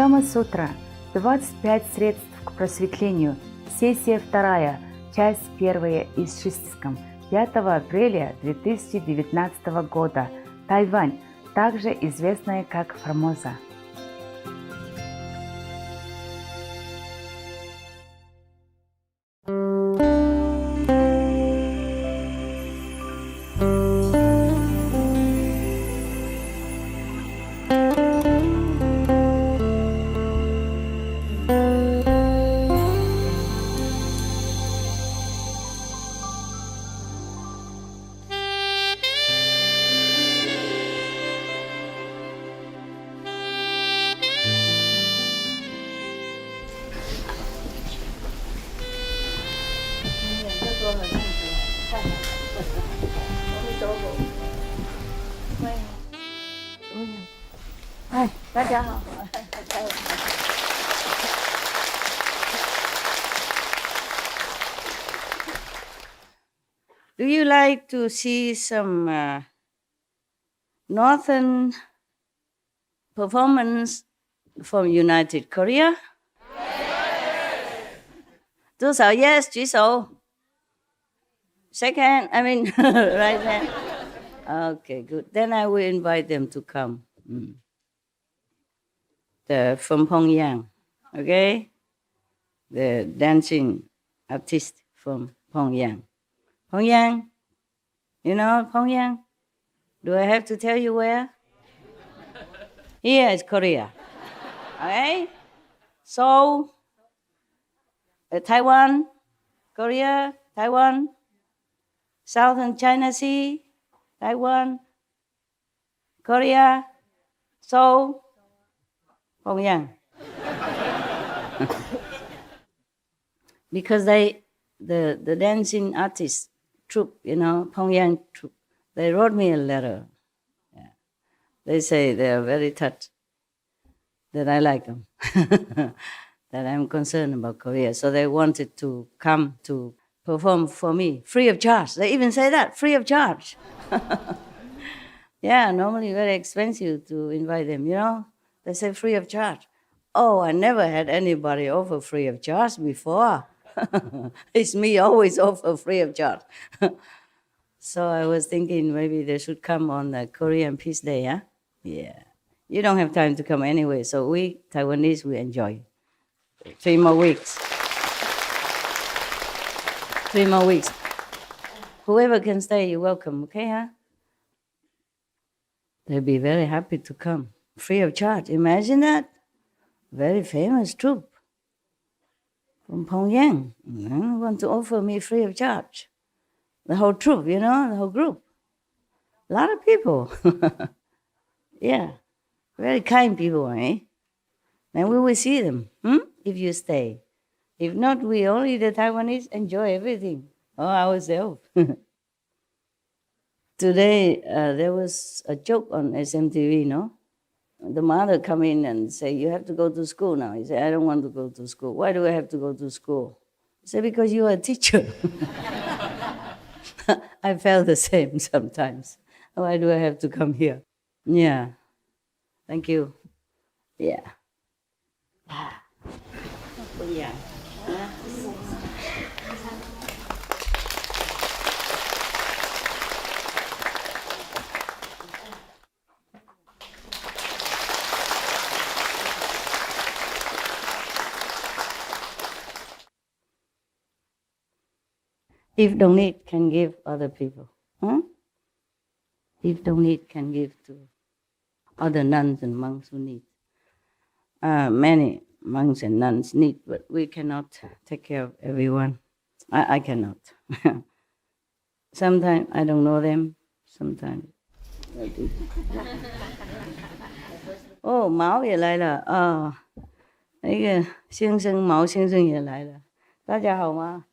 Кама-сутра. 25 средств к просветлению. Сессия 2. Часть 1 из Шистском. 5 апреля 2019 года. Тайвань, также известная как Формоза. Do you like to see some northern performance from United Korea? Two手 yes, 举手. Shake hand, right hand. Okay, good. Then I will invite them to come. They're from Pyongyang, okay? The dancing artist from Pyongyang. Pyongyang, you know Pyongyang? Do I have to tell you where? Here is Korea, okay? Seoul, Taiwan, Korea, Taiwan, Southern China Sea, Taiwan, Korea, Seoul, Pyongyang. Because the dancing artist troupe, Pyongyang troupe, they wrote me a letter. Yeah. They say they are very touched that I like them, that I'm concerned about Korea. So they wanted to come to perform for me, free of charge. They even say that, free of charge. Yeah, normally very expensive to invite them, They say free of charge. Oh, I never had anybody offer free of charge before. It's me always offer free of charge. So I was thinking maybe they should come on the Korean Peace Day, huh? Yeah. You don't have time to come anyway, so we, Taiwanese, we enjoy. 3 more weeks. 3 more weeks. Whoever can stay, you're welcome, okay, huh? They'll be very happy to come. Free of charge. Imagine that. Very famous troupe from Pyongyang. Want to offer me free of charge. The whole troupe, the whole group. A lot of people. Yeah. Very kind people, eh? And we will see them, if you stay. If not, we only, the Taiwanese, enjoy everything. Ourselves. Today, there was a joke on SMTV, no? The mother come in and say, you have to go to school now. He said, I don't want to go to school. Why do I have to go to school? He said, because you are a teacher. I felt the same sometimes. Why do I have to come here? Yeah. Thank you. Yeah. Yeah. If don't need, can give other people. If don't need, can give to other nuns and monks who need. Many monks and nuns need, but we cannot take care of everyone. I cannot. Sometimes I don't know them. Sometimes I do. Oh, Mao 也来了啊！那个先生毛先生也来了，大家好吗？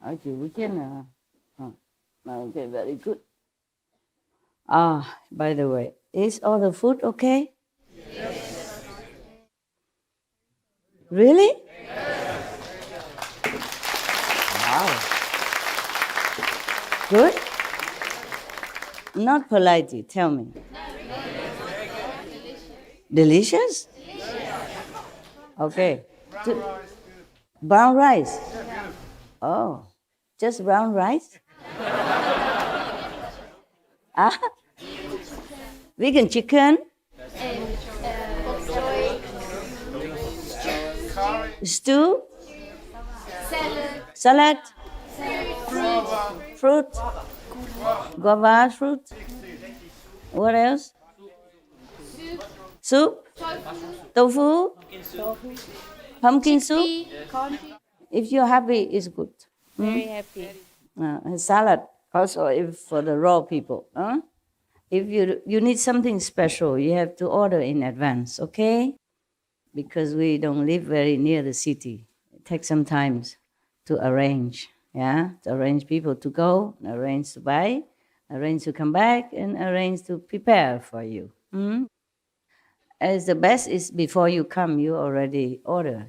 好久不见了啊！Okay, very good. By the way, is all the food okay? Yes. Really? Yes. Wow. Good? Not politely, tell me. Delicious? Yes. Okay. Brown rice. Brown rice. Yeah, beautiful. Oh, just brown rice? Vegan chicken? And bok choy, Curry. Stew? salad, Salad? Fruit? Guava fruit? What else? Soup? Tofu? Pumpkin soup? If you're happy, it's good. very happy. And salad also if for the raw people. If you need something special, you have to order in advance, okay? Because we don't live very near the city. It takes some time to arrange, to arrange people to go, arrange to buy, arrange to come back, and arrange to prepare for you. As the best is before you come, you already order,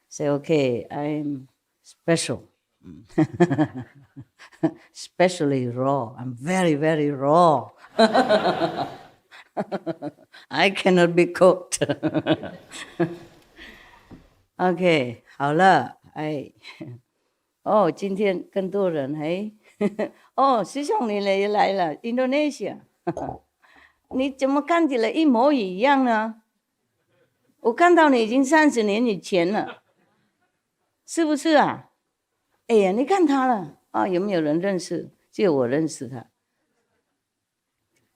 Say, okay, I'm special. Especially raw. I'm very, very raw. I cannot be cooked. OK， 好了，哦，今天更多人哦，师兄你也来了 ，Indonesia， 你怎么看起来一模一样呢？我看到你已经30年以前了，是不是啊？哎呀，你看他了啊？有没有人认识？只有我认识他。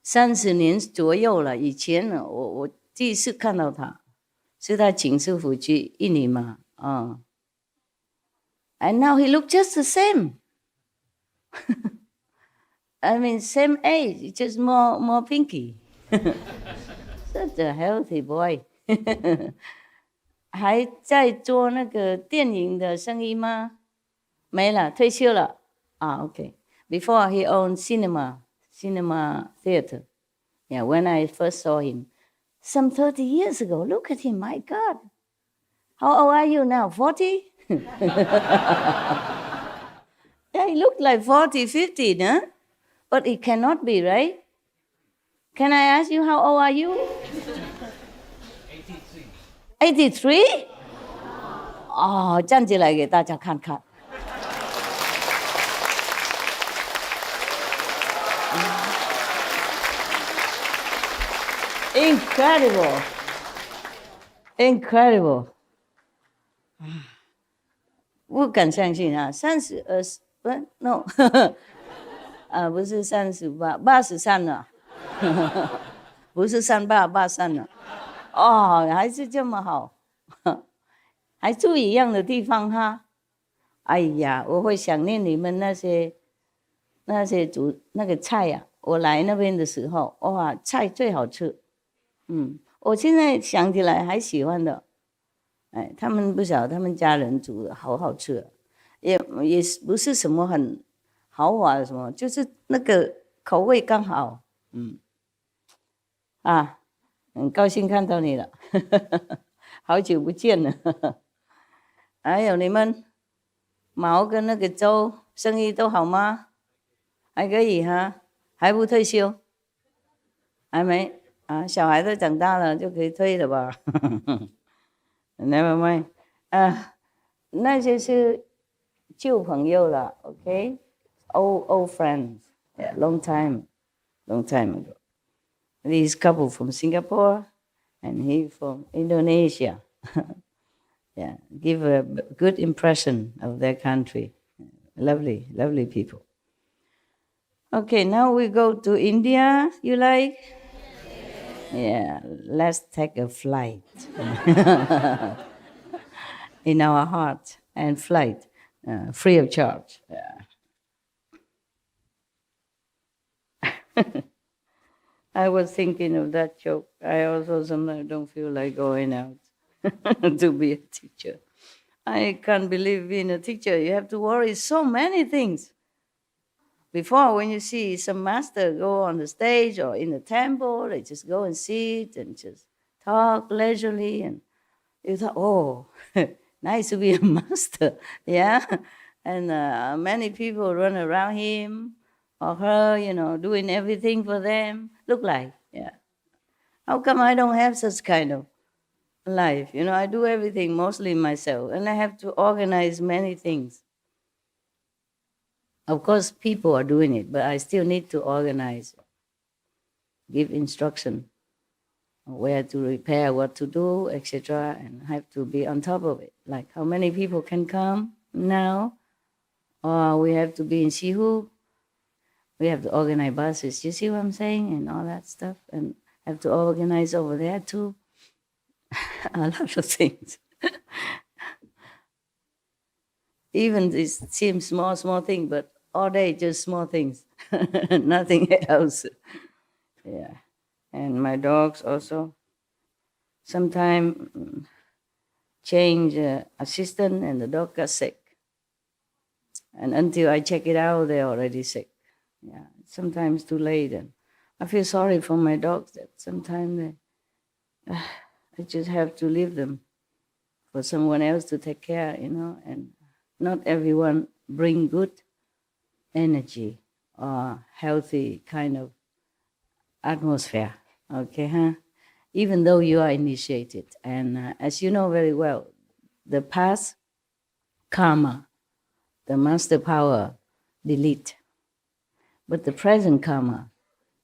30年左右了，以前呢，我第一次看到他，是他请师傅去印尼嘛，And now he look just the same. I mean, same age, just more pinky. Such a healthy boy. 还在做那个电影的生意吗？没了，退休了。OK. Before he owned cinema theater. Yeah, when I first saw him, some 30 years ago. Look at him, my God. How old are you now? 40? Yeah, he looked like 40, 50, huh? But it cannot be, right? Can I ask you how old are you? 83? 哦，站起来给大家看看。Incredible, incredible. 不敢相信啊，32不 no， 不是38 83了，不是38 83了，哦，还是这么好，还住一样的地方哈。哎呀，我会想念你们那些煮那个菜呀，我来那边的时候，哇，菜最好吃。我现在想起来还喜欢的。哎，他们不晓得他们家人煮的好好吃，也不是什么很豪华的什么，就是那个口味刚好。很高兴看到你了，好久不见了。还有你们毛跟那个周生意都好吗？还可以哈，还不退休？还没啊，小孩都长大了就可以退了吧？Never mind， 那些是旧朋友了 ，OK， old friends， yeah, long time ago. This couple from Singapore and he from Indonesia. Yeah, give a good impression of their country. Lovely, lovely people. Okay, now we go to India. You like? Yeah, let's take a flight. In our heart and flight, free of charge. Yeah. I was thinking of that joke. I also sometimes don't feel like going out to be a teacher. I can't believe being a teacher, you have to worry so many things. Before, when you see some master go on the stage or in the temple, they just go and sit and just talk leisurely, and you thought, oh, nice to be a master, yeah? And many people run around him or her, doing everything for them. Look like, yeah. How come I don't have such kind of life. I do everything mostly myself, and I have to organize many things. Of course, people are doing it, but I still need to organize, give instruction where to repair, what to do, etc., and have to be on top of it. Like how many people can come now, or we have to be in Sihu. We have to organize buses. You see what I'm saying, and all that stuff, and have to organize over there too. A lot of things. Even this seems small thing, but all day just small things, nothing else. Yeah, and my dogs also. Sometime change assistant, and the dog got sick. And until I check it out, they're already sick. Yeah, sometimes too late, and I feel sorry for my dogs that sometimes I just have to leave them for someone else to take care, and not everyone bring good energy or healthy kind of atmosphere, okay, huh? Even though you are initiated. And as you know very well, the past karma, the master power, delete. But the present karma,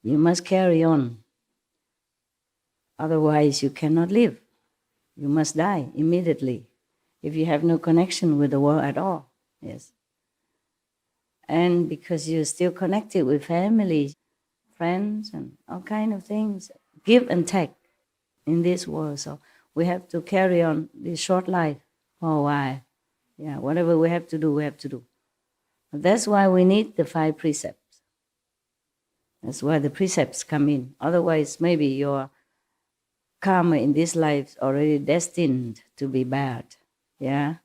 you must carry on. Otherwise, you cannot live. You must die immediately if you have no connection with the world at all. Yes. And because you're still connected with family, friends, and all kind of things, give and take in this world. So we have to carry on this short life for a while. Yeah, whatever we have to do, we have to do. That's why we need the 5 precepts. That's why the precepts come in. Otherwise, maybe your karma in this life is already destined to be bad. Yeah?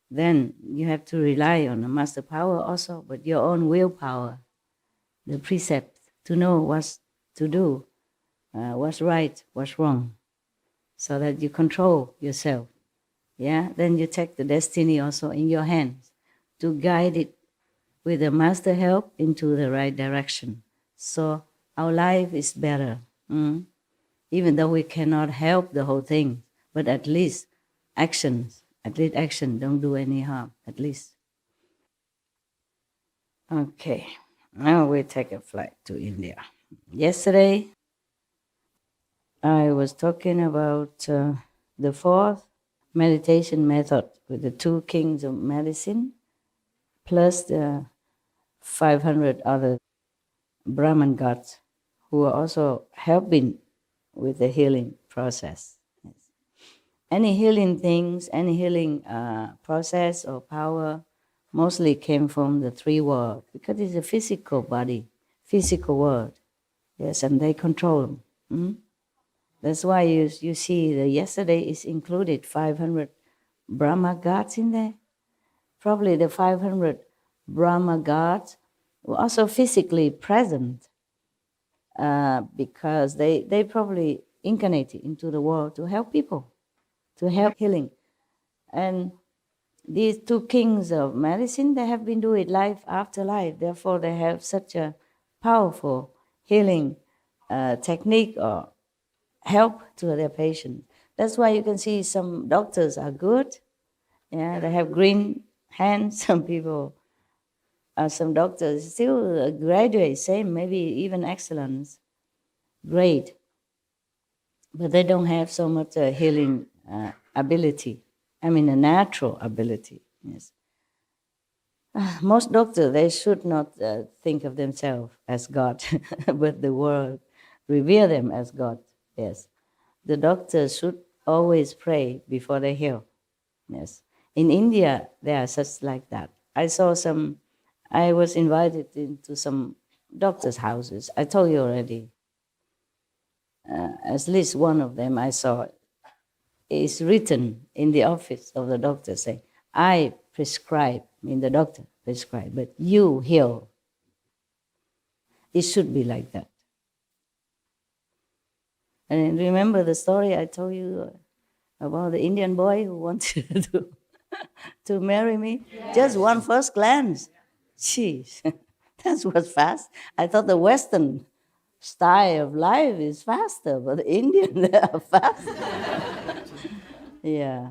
Then you have to rely on the master power also, but your own willpower, the precepts, to know what to do, what's right, what's wrong, so that you control yourself. Yeah? Then you take the destiny also in your hands to guide it with the master help into the right direction. So our life is better. Even though we cannot help the whole thing, but at least action don't do any harm, at least. Okay, now we take a flight to India. Yesterday, I was talking about the 4th meditation method with the 2 kings of medicine, plus the 500 other Brahman gods who are also helping with the healing process. Yes. Any healing things, any healing process or power mostly came from the 3 worlds, because it's a physical body, physical world. Yes, and they control them. That's why you see that yesterday is included 500 Brahma gods in there. Probably the 500 Brahma gods were also physically present because they probably incarnated into the world to help people, to help healing. And these 2 kings of medicine, they have been doing it life after life. Therefore, they have such a powerful healing technique or help to their patients. That's why you can see some doctors are good. Yeah, they have green hands. Some people, some doctors still graduate, same, maybe even excellence, great. But they don't have so much healing ability. I mean, a natural ability. Yes. Most doctors, they should not think of themselves as God, but the world revere them as God. Yes. The doctors should always pray before they heal. Yes. In India, there are such like that. I was invited into some doctors' houses. I told you already. At least one of them I saw is written in the office of the doctor saying, I prescribe, I mean the doctor prescribe, but you heal. It should be like that. And remember the story I told you about the Indian boy who wanted to marry me? Yes. Just one first glance. Jeez, that was fast. I thought the Western style of life is faster, but the Indian, they are faster. Yeah.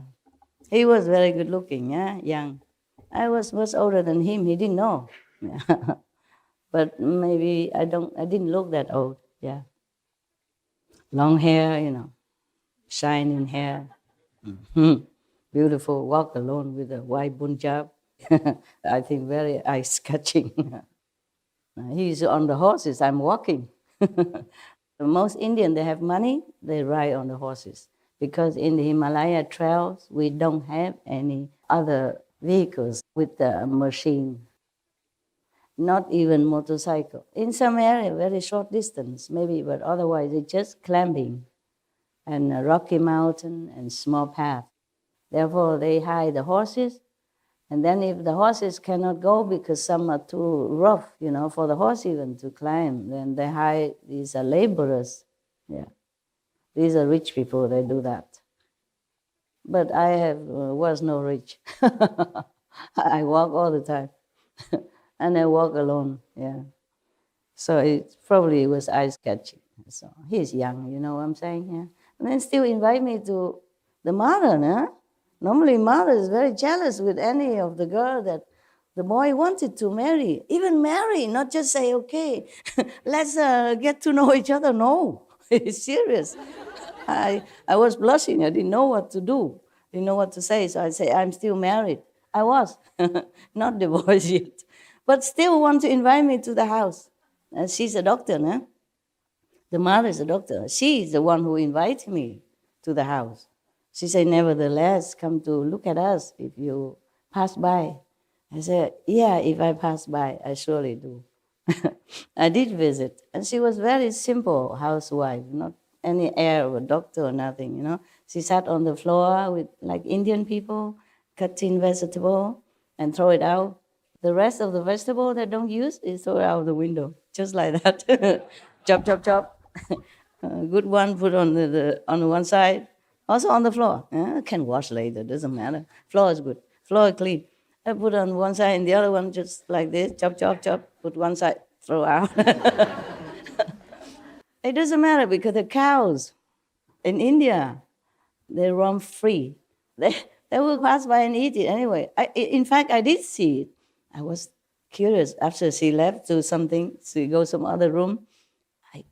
He was very good looking, yeah, young. I was much older than him. He didn't know. Yeah. But maybe I didn't look that old. Yeah. Long hair, shining hair. Mhm. Beautiful. Walk alone with a white punjab. I think very eye-catching. He's on the horses. I'm walking. Most Indian, they have money, they ride on the horses. Because in the Himalaya trails, we don't have any other vehicles with the machine. Not even motorcycle. In some area, very short distance, maybe, but otherwise it's just climbing and a rocky mountain and small path. Therefore, they hide the horses. And then if the horses cannot go because some are too rough, for the horse even to climb, then they hire these are laborers. Yeah. These are rich people, they do that. But I was no rich. I walk all the time. And I walk alone, yeah. So it probably was eye-catching. So he's young, you know what I'm saying? Yeah. And then still invite me to the mother, no? Normally mother is very jealous with any of the girl that the boy wanted to marry. Even marry, not just say, okay, let's get to know each other. No, it's serious. I was blushing. I didn't know what to do. Didn't know what to say. So I say, I'm still married. I was, not divorced yet. But still want to invite me to the house. She's a doctor, no? The mother is a doctor. She is the one who invited me to the house. She said, nevertheless, come to look at us if you pass by. I said, yeah, if I pass by, I surely do. I did visit. And she was very simple housewife, not any air of a doctor or nothing, She sat on the floor with like Indian people, cutting vegetable and throw it out. The rest of the vegetable they don't use is throw it out the window, just like that. Chop, chop, chop. Good one put on on one side. Also on the floor. Can wash later, doesn't matter. Floor is good. Floor is clean. I put on one side and the other one just like this. Chop, chop, chop. Put one side, throw out. It doesn't matter because the cows in India, they roam free. They will pass by and eat it anyway. In fact, I did see it. I was curious. After she left to something, she goes some other room. I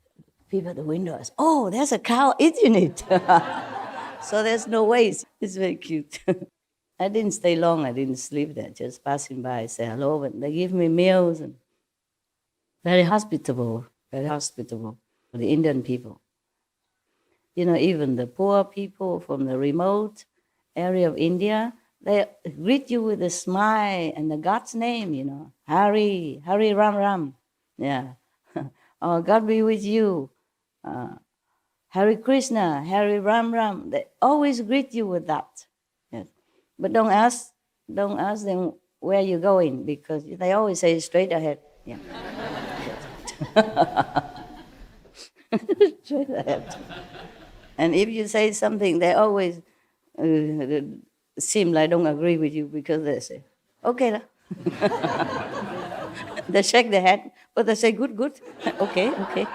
peep at the window. Oh, there's a cow eating it. So there's no waste. It's very cute. I didn't stay long. I didn't sleep there. Just passing by, say hello. And they give me meals. And very hospitable, the Indian people. Even the poor people from the remote area of India, they greet you with a smile and the God's name, Hari Ram Ram. Yeah. Oh, God be with you. Hare Krishna, Hare Ram Ram. They always greet you with that. Yes. But don't ask them where you're going because they always say straight ahead. Yeah. Straight ahead. And if you say something, they always seem like don't agree with you because they say, okay. La. They shake their head, but they say, good. Okay.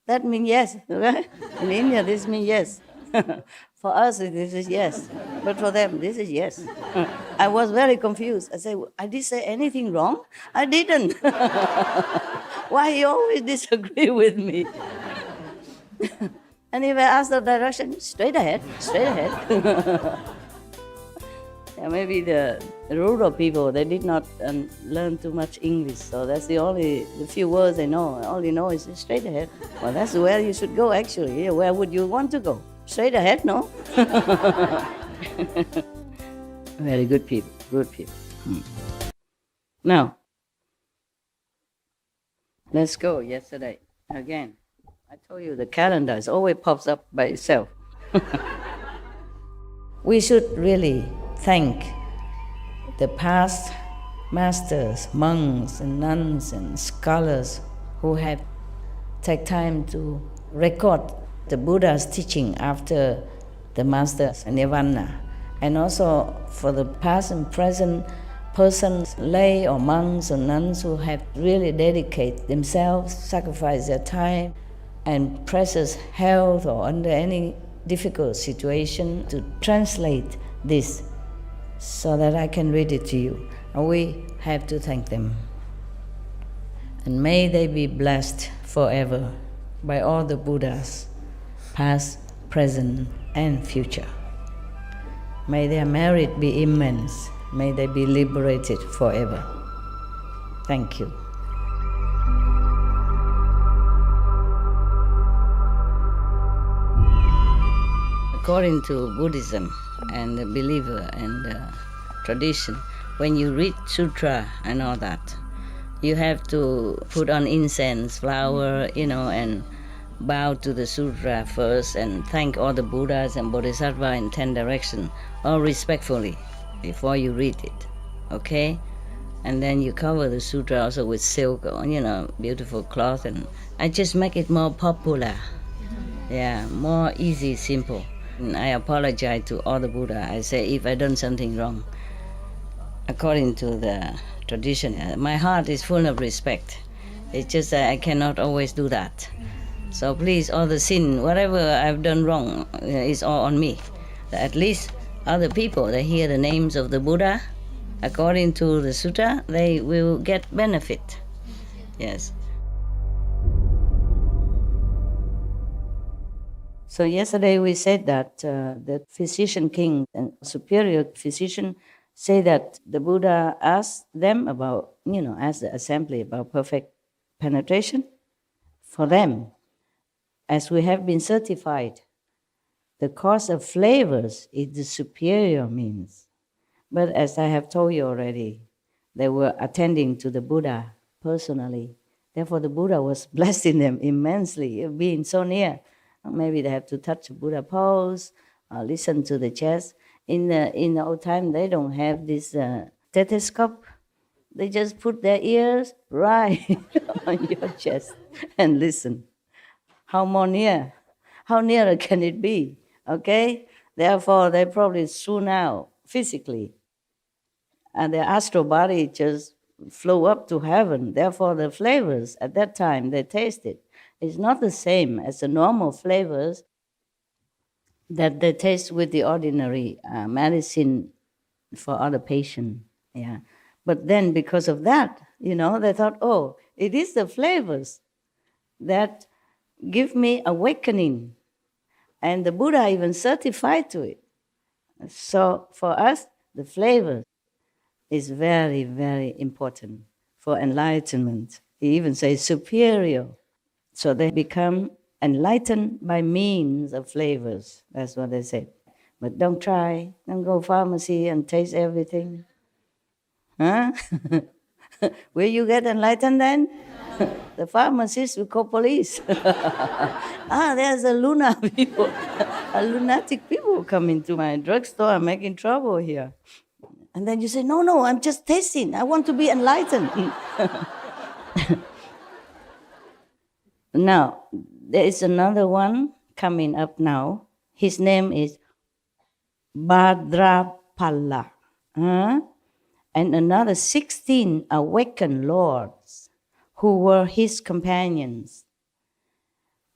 That means yes, right? In India, this means yes. For us, this is yes. But for them, this is yes. I was very confused. I said, I did say anything wrong? I didn't. Why you always disagree with me? And if I ask the direction, straight ahead. Yeah, maybe the rural people, they did not learn too much English, so that's the few words they know. All they know is straight ahead. Well, that's where you should go, actually. Yeah, where would you want to go? Straight ahead, no? Very good people. Now, let's go yesterday again. I told you the calendar always pops up by itself. We should really thank the past masters, monks and nuns and scholars who have taken time to record the Buddha's teaching after the master's nirvana, and also for the past and present persons, lay or monks or nuns who have really dedicated themselves, sacrificed their time and precious health or under any difficult situation to translate this so that I can read it to you. And we have to thank them. And may they be blessed forever by all the Buddhas, past, present, and future. May their merit be immense. May they be liberated forever. Thank you. According to Buddhism and the believer and the tradition, when you read sutra and all that, you have to put on incense, flower, and bow to the sutra first and thank all the Buddhas and Bodhisattvas in 10 directions, all respectfully, before you read it, okay? And then you cover the sutra also with silk, beautiful cloth, and I just make it more popular. Yeah, more easy, simple. And I apologize to all the Buddha. I say if I done something wrong, according to the tradition, my heart is full of respect. It's just that I cannot always do that. So please, all the sin, whatever I've done wrong, is all on me. At least other people, they hear the names of the Buddha, according to the sutta, they will get benefit. Yes. So yesterday we said that the physician king and superior physician say that the Buddha asked them about, asked the assembly about perfect penetration. For them, as we have been certified, the cause of flavors is the superior means. But as I have told you already, they were attending to the Buddha personally. Therefore, the Buddha was blessing them immensely, being so near. Maybe they have to touch the Buddha pose, listen to the chest. In the old time, they don't have this stethoscope. They just put their ears right on your chest and listen. How more near? How nearer can it be? Okay? Therefore, they probably soon out physically. And their astral body just flew up to heaven. Therefore, the flavors at that time they tasted is not the same as the normal flavors that they taste with the ordinary medicine for other patients. Yeah. But then because of that, they thought, oh, it is the flavors that give me awakening. And the Buddha even certified to it. So for us, the flavor is very, very important for enlightenment. He even says superior. So they become enlightened by means of flavors. That's what they said. But don't try. Don't go pharmacy and taste everything. Huh? Will you get enlightened then? The pharmacist will call police. There's a lunatic people coming to my drugstore and making trouble here. And then you say, no, I'm just tasting. I want to be enlightened. Now, there is another one coming up now. His name is Bhadrapala. And another 16 awakened lords who were his companions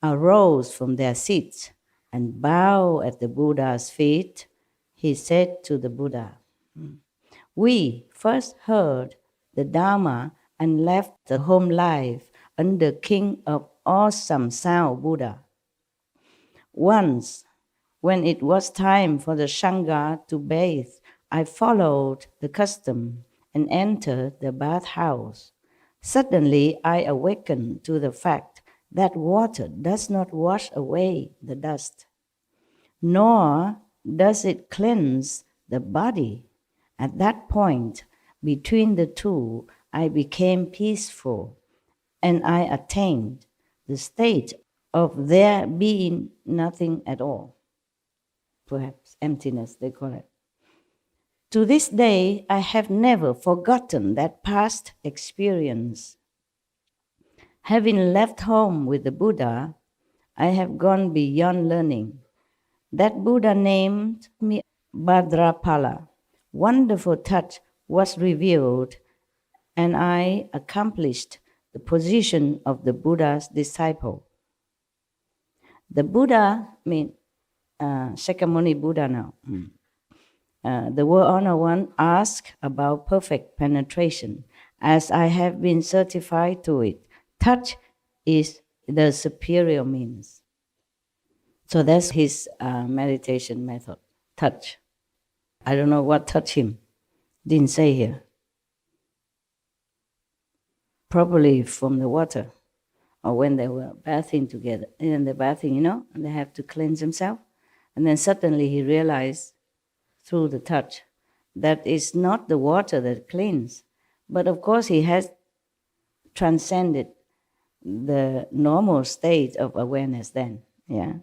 arose from their seats and bowed at the Buddha's feet. He said to the Buddha, we first heard the Dharma and left the home life under King of Awesome Sound Buddha. Once, when it was time for the Sangha to bathe, I followed the custom and entered the bathhouse. Suddenly, I awakened to the fact that water does not wash away the dust, nor does it cleanse the body. At that point, between the two, I became peaceful, and I attained the state of there being nothing at all. Perhaps emptiness, they call it. To this day, I have never forgotten that past experience. Having left home with the Buddha, I have gone beyond learning. That Buddha named me Bhadrapala. Wonderful touch was revealed, and I accomplished the position of the Buddha's disciple. The Buddha, Shakyamuni Buddha now. The World Honor One asked about perfect penetration. As I have been certified to it, touch is the superior means. So that's his meditation method, touch. I don't know what touched him. Didn't say here. Probably from the water, or when they were bathing together. In the bathing, and they have to cleanse themselves. And then suddenly he realized through the touch that it's not the water that cleans. But of course he has transcended the normal state of awareness then. Yeah.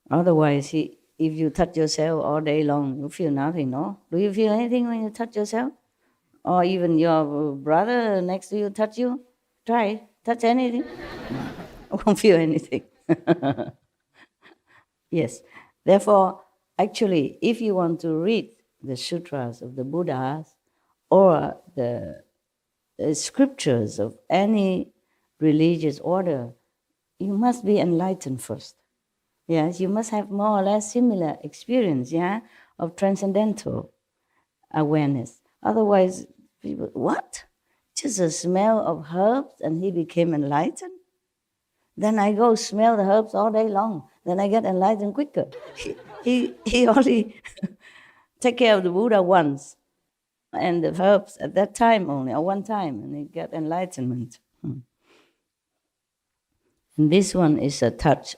Otherwise, if you touch yourself all day long, you feel nothing, no? Do you feel anything when you touch yourself? Or even your brother next to you touch you? Try, touch anything. No, won't feel anything. Yes. Therefore, actually, if you want to read the sutras of the Buddhas or the scriptures of any religious order, you must be enlightened first. Yes, you must have more or less similar experience, of transcendental awareness. Otherwise, people, what? Just a smell of herbs and he became enlightened? Then I go smell the herbs all day long. Then I get enlightened quicker. He only take care of the Buddha once and the herbs at that time only, or one time, and he got enlightenment. And this one is a touch.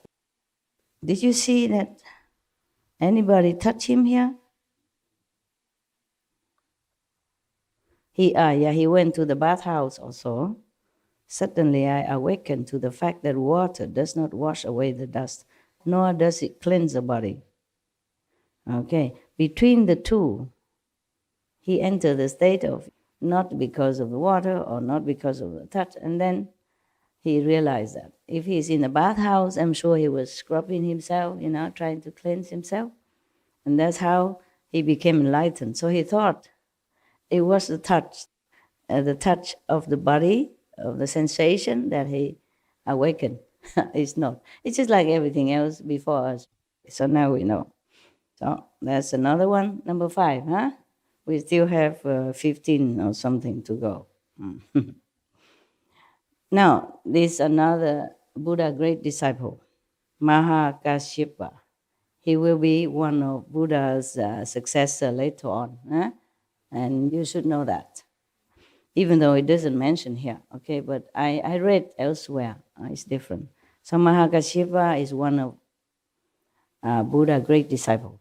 Did you see that anybody touch him here? He went to the bathhouse also. Suddenly I awakened to the fact that water does not wash away the dust, nor does it cleanse the body. Okay, between the two, he entered the state of not because of the water or not because of the touch, and then he realized that if he's in the bathhouse, I'm sure he was scrubbing himself, trying to cleanse himself. And that's how he became enlightened. So he thought it was the touch of the body, of the sensation that he awakened. It's not. It's just like everything else before us. So now we know. So that's another one, number 5, huh? We still have 15 or something to go. Now, this another Buddha great disciple, Mahakashyapa. He will be one of Buddha's successor later on. Huh? And you should know that. Even though it doesn't mention here, okay? But I read elsewhere. It's different. So Mahakashyapa is one of Buddha great disciple.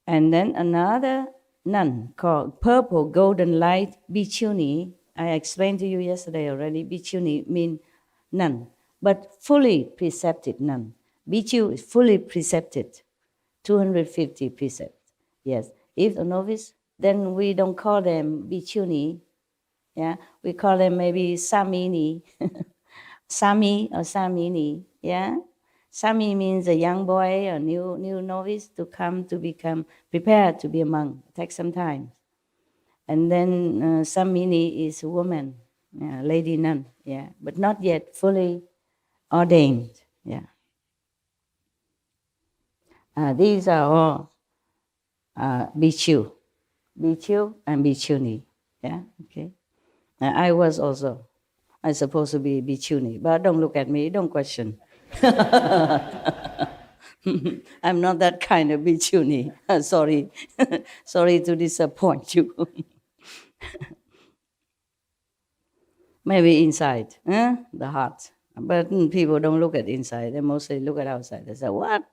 And then another nun called Purple Golden Light Bhikkhuni. I explained to you yesterday already. Bhikkhuni means nun, but fully precepted nun. Bhikkhu is fully precepted, 250 precepts. Yes. If a novice, then we don't call them Bhikkhuni. Yeah, we call them maybe Samini, Sami or Samini. Yeah, Sami means a young boy or new novice to come to become prepared to be a monk. It takes some time. And then Samini is a woman, lady nun, but not yet fully ordained. Yeah. These are all Bhikkhu and Bhikkhuni. Yeah, okay. I was also, I supposed to be Bhikkhuni, but don't look at me, don't question. I'm not that kind of Bhikkhuni. Sorry. Sorry to disappoint you. Maybe inside, the heart. But people don't look at inside, they mostly look at outside. They say, what?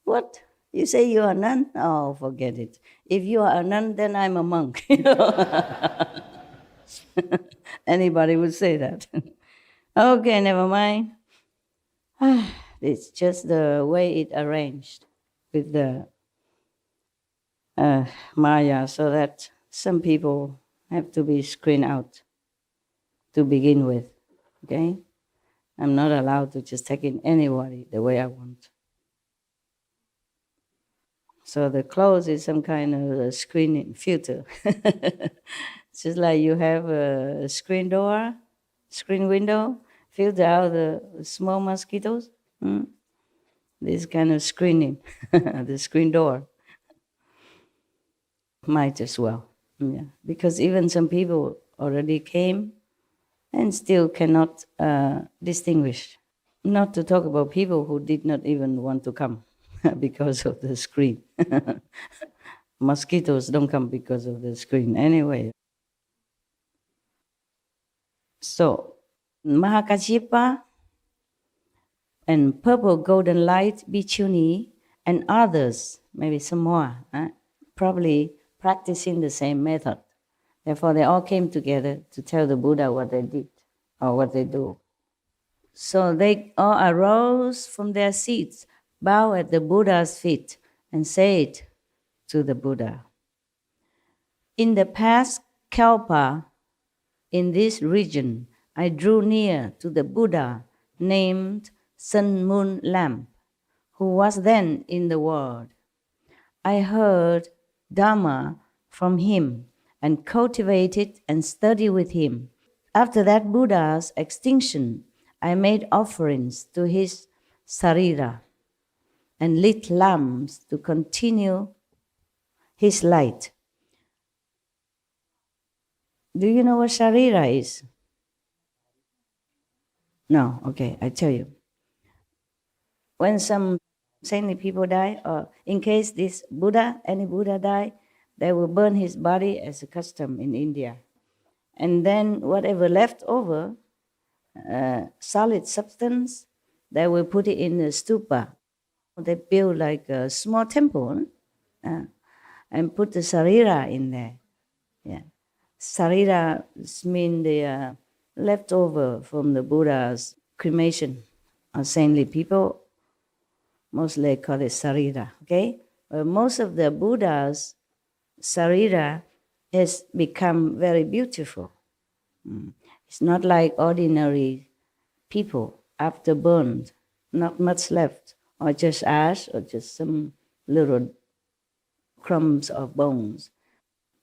What? You say you are a nun? Oh, forget it. If you are a nun, then I'm a monk. Anybody would say that. Okay, never mind. It's just the way it arranged with the Maya, so that some people have to be screened out to begin with. Okay? I'm not allowed to just take in anybody the way I want. So the clothes is some kind of a screening filter. It's just like you have a screen door, screen window, filter out the small mosquitoes. This kind of screening, the screen door. Might as well, yeah. Because even some people already came and still cannot distinguish. Not to talk about people who did not even want to come because of the screen. Mosquitoes don't come because of the screen anyway. So, Mahakassapa and Purple Golden Light Bhikkhuni and others, maybe some more, probably practicing the same method. Therefore, they all came together to tell the Buddha what they did or what they do. So they all arose from their seats, bowed at the Buddha's feet, and said to the Buddha, "In the past Kalpa, in this region, I drew near to the Buddha named Sun Moon Lamp, who was then in the world. I heard Dhamma from him and cultivated and studied with him. After that Buddha's extinction, I made offerings to his sarira and lit lamps to continue his light." Do you know what sarira is? No, okay, I tell you. When some saintly people die, or in case this Buddha, any Buddha die, they will burn his body as a custom in India. And then whatever left over, solid substance, they will put it in a stupa. They build like a small temple and put the sarira in there. Yeah, sarira means the leftover from the Buddha's cremation. Or saintly people mostly call it sarira. Okay, most of the Buddha's sarira has become very beautiful. It's not like ordinary people after burned, not much left, or just ash, or just some little crumbs of bones.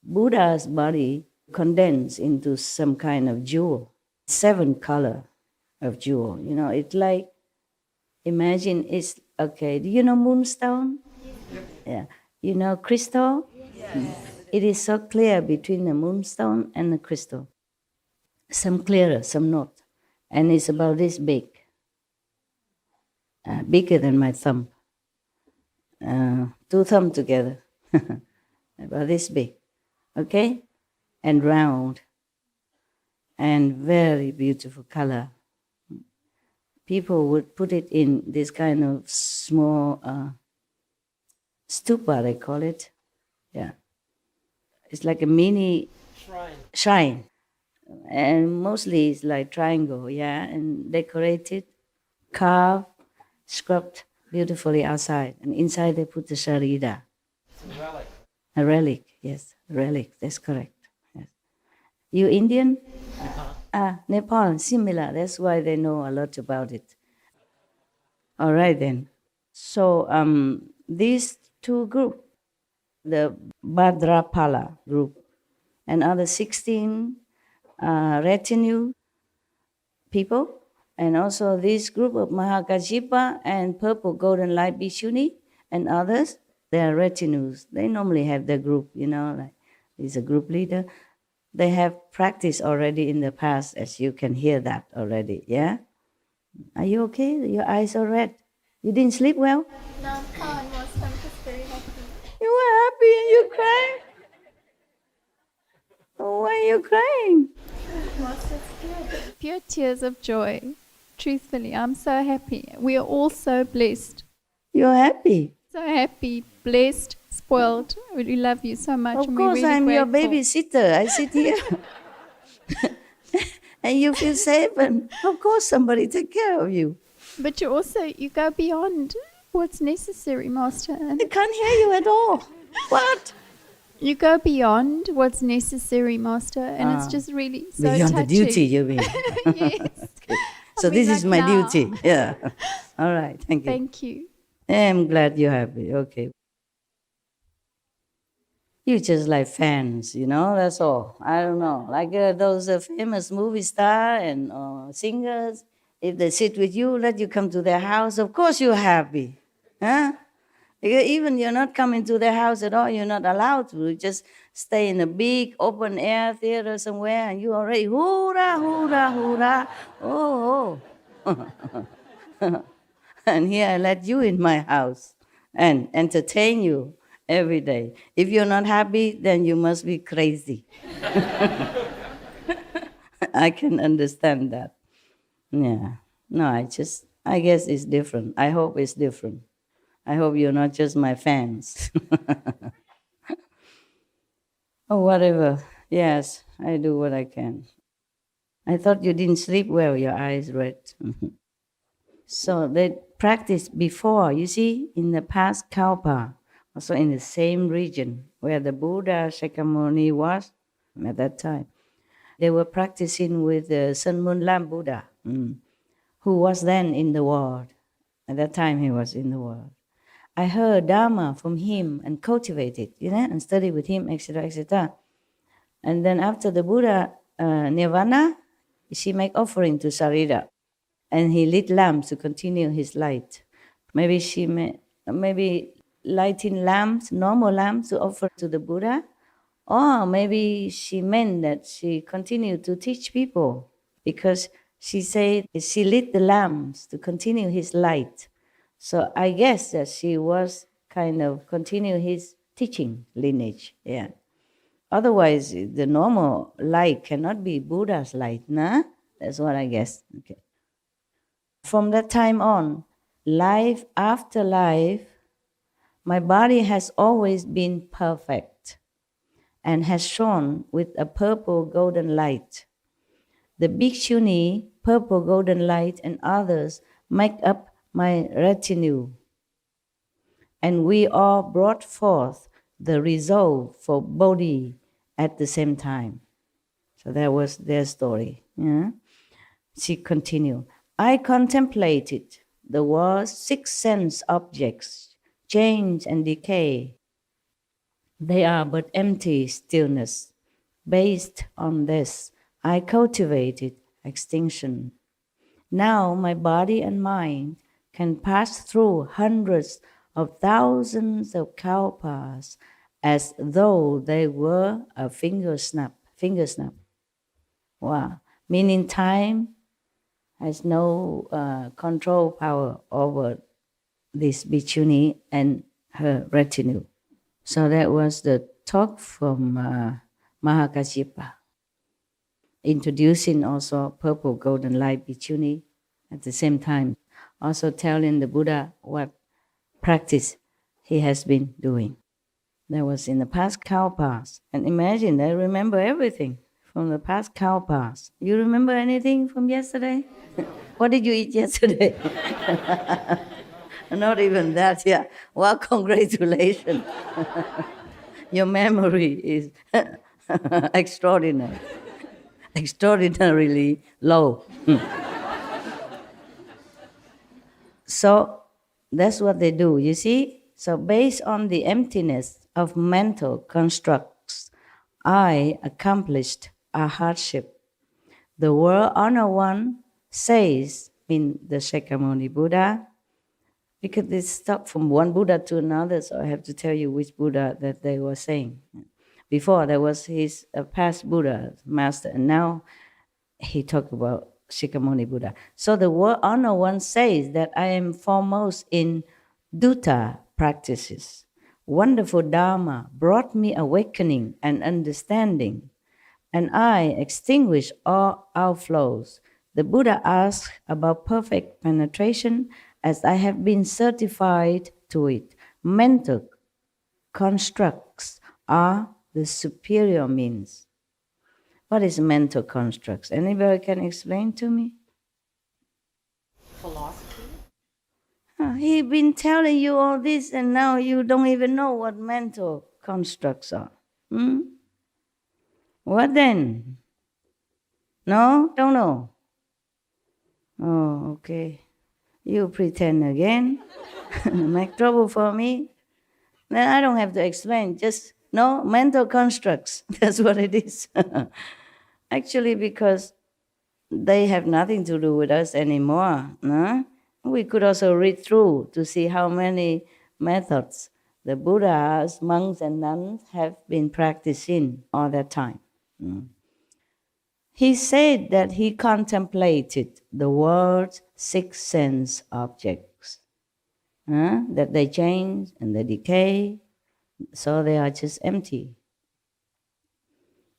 Buddha's body condensed into some kind of jewel, 7 color of jewel. You know, it's like, imagine it's, okay, do you know moonstone? Yeah. You know crystal? Yes. It is so clear between the moonstone and the crystal. Some clearer, some not. And it's about this big. Bigger than my thumb. 2 thumbs together. About this big. Okay? And round. And very beautiful color. People would put it in this kind of small stupa, they call it. Yeah. It's like a mini shrine. And mostly it's like triangle, yeah, and decorated, carved, scrubbed beautifully outside. And inside they put the sarira. It's a relic. A relic, yes, a relic, that's correct. Yes. You Indian? Nepal. Nepal, similar, that's why they know a lot about it. All right then. So these 2 groups, the Bhadrapala group and other 16 retinue people, and also this group of Mahakassapa and Purple Golden Light Bhikkhuni and others, they are retinues. They normally have their group, you know, like he's a group leader. They have practiced already in the past, as you can hear that already, yeah? Are you okay? Your eyes are red. You didn't sleep well? No, I'm fine, Master. I'm just very happy. You were happy and you cried? Oh, why are you crying? Master, it's good. Pure tears of joy. Truthfully, I'm so happy. We are all so blessed. You're happy? So happy, blessed, spoiled. We love you so much. Of and course, we're really I'm grateful. your babysitter. I sit here. And you feel safe, and of course somebody take care of you. But you go beyond what's necessary, Master. And I can't hear you at all. What? you go beyond what's necessary, Master, and it's just really so Beyond the touching. duty, you mean? Yes. Okay. So I mean, this is like my now. duty. Yeah. All right. Thank you. Thank you. I'm glad you're happy. Okay. You just like fans, you know, that's all. I don't know. Like those famous movie stars and singers, If they sit with you, let you come to their house, of course you're happy. Huh? Because even you're not coming to their house at all, you're not allowed to. You just stay in a big open air theater somewhere and you already hoorah, hoorah, hoorah. Oh. And here I let you in my house and entertain you every day. If you're not happy, then you must be crazy. I can understand that. Yeah. No, I guess it's different. I hope it's different. I hope you're not just my fans. Oh, whatever. Yes, I do what I can. I thought you didn't sleep well, your eyes red. So they practiced before, you see, in the past Kalpa, also in the same region where the Buddha Shakyamuni was at that time. They were practicing with the Sun Moon Lam Buddha, who was then in the world. At that time he was in the world. I heard Dharma from him and cultivated, and studied with him, etc., etc. And then after the Buddha Nirvana, she make offering to Sarita. And he lit lamps to continue his light. Maybe lighting lamps, normal lamps to offer to the Buddha. Or maybe she meant that she continued to teach people because she said she lit the lamps to continue his light. So I guess that she was kind of continue his teaching lineage. Yeah. Otherwise, the normal light cannot be Buddha's light, nah? That's what I guess. Okay. From that time on, life after life, my body has always been perfect and has shone with a purple golden light. The bhikshuni, purple golden light, and others make up my retinue. And we all brought forth the resolve for Bodhi at the same time. So that was their story. Yeah? She continued, I contemplated the world's 6 sense objects, change and decay. They are but empty stillness. Based on this, I cultivated extinction. Now my body and mind can pass through hundreds of thousands of kalpas as though they were a finger snap. Wow. Meaning time has no control power over this bhikshuni and her retinue. So that was the talk from Mahakassapa, introducing also purple golden light bhikshuni at the same time, also telling the Buddha what practice he has been doing. That was in the past kalpas. And imagine, I remember everything from the past kalpas. You remember anything from yesterday? What did you eat yesterday? Not even that, yeah. Well, congratulations. Your memory is extraordinary. Extraordinarily low. So that's what they do, you see? So based on the emptiness of mental constructs, I accomplished a hardship. The world honor one says in the Shakyamuni Buddha, because they stop from one Buddha to another, so I have to tell you which Buddha that they were saying. Before there was his past Buddha, master, and now he talked about Shakyamuni Buddha. So the world honor one says that I am foremost in dutta practices. Wonderful Dharma brought me awakening and understanding, and I extinguished all outflows. The Buddha asked about perfect penetration, as I have been certified to it. Mental constructs are the superior means. What is mental constructs? Anybody can explain to me? Philosophy? He's been telling you all this and now you don't even know what mental constructs are. What then? No? Don't know? Oh, okay. You pretend again. Make trouble for me. Then I don't have to explain. Just no mental constructs. That's what it is. Actually, because they have nothing to do with us anymore. No? We could also read through to see how many methods the Buddhas, monks and nuns have been practicing all that time. He said that he contemplated the world's six sense objects, that they change and they decay, so they are just empty.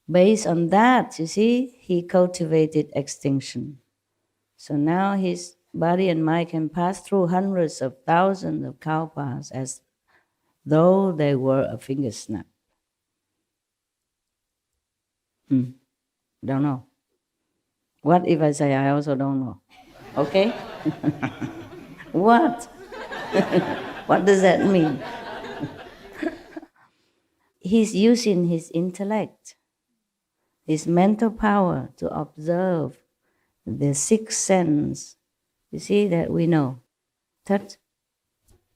Based on that, you see, he cultivated extinction. So now his body and mind can pass through hundreds of thousands of kalpas as though they were a finger snap. Don't know. What if I say I also don't know? Okay? What? What does that mean? He's using his intellect, his mental power to observe the sixth sense, you see, that we know. Touch,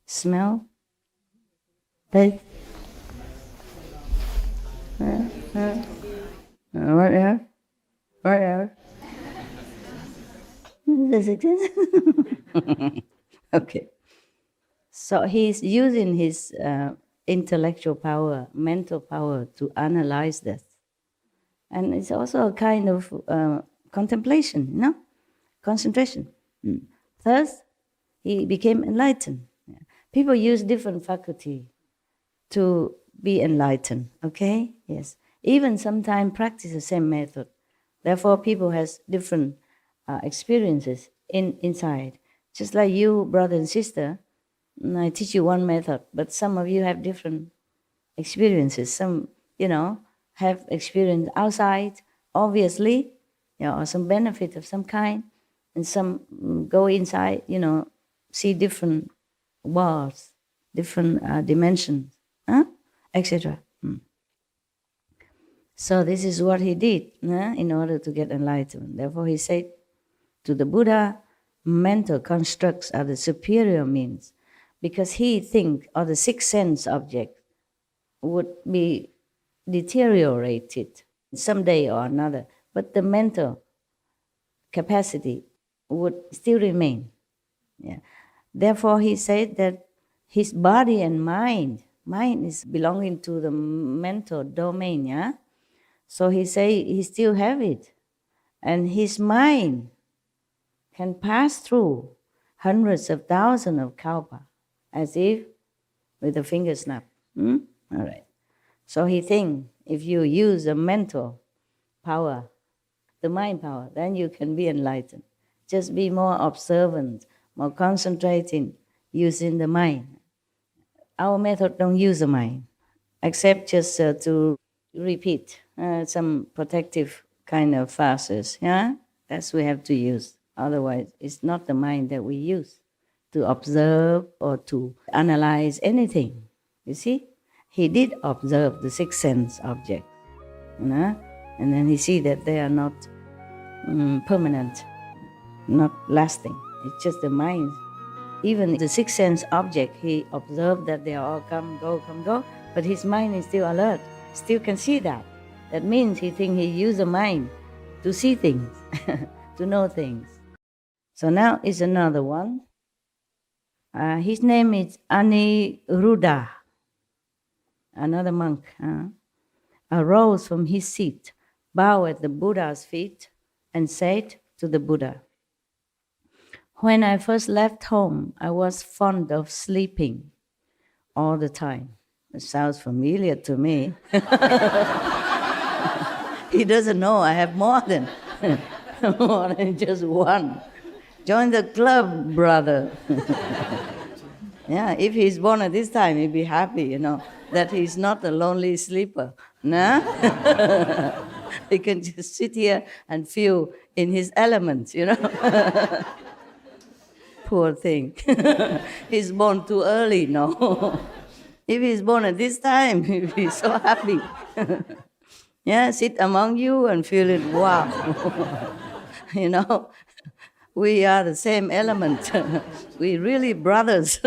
smell, taste, what else? What else? The sixth sense. Okay. So he's using his intellectual power, mental power to analyze this. And it's also a kind of contemplation, concentration. Thus, he became enlightened. People use different faculty to be enlightened, okay? Yes. Even sometimes practice the same method. Therefore, people has different experiences inside. Just like you, brother and sister, I teach you one method, but some of you have different experiences. Some, have experience outside, obviously, or some benefit of some kind, and some go inside, see different worlds, different dimensions, etc. So this is what he did in order to get enlightenment. Therefore, he said to the Buddha, mental constructs are the superior means, because he think, or the sixth sense object would be deteriorated someday or another, but the mental capacity would still remain. Yeah. Therefore, he said that his body and mind is belonging to the mental domain, yeah? So he say he still have it. And his mind can pass through hundreds of thousands of kalpa, as if with a finger snap. All right. So he think if you use the mental power, the mind power, then you can be enlightened. Just be more observant, more concentrating, using the mind. Our method don't use the mind, except just to repeat some protective kind of phrases. Yeah, that's we have to use. Otherwise, it's not the mind that we use to observe or to analyze anything. You see? He did observe the sixth sense objects, and then he see that they are not permanent, not lasting. It's just the mind. Even the sixth sense object, he observed that they all come, go, but his mind is still alert, still can see that. That means he think he used the mind to see things, to know things. So now is another one. His name is Aniruddha. Another monk arose from his seat, bowed at the Buddha's feet, and said to the Buddha, "When I first left home, I was fond of sleeping all the time." It sounds familiar to me. He doesn't know I have more than just one. Join the club, brother. Yeah, if he's born at this time, he'd be happy, that he's not a lonely sleeper. No? He can just sit here and feel in his element, Poor thing. He's born too early, no? If he's born at this time, he'd be so happy. Yeah, sit among you and feel it, wow. We are the same element. We really brothers.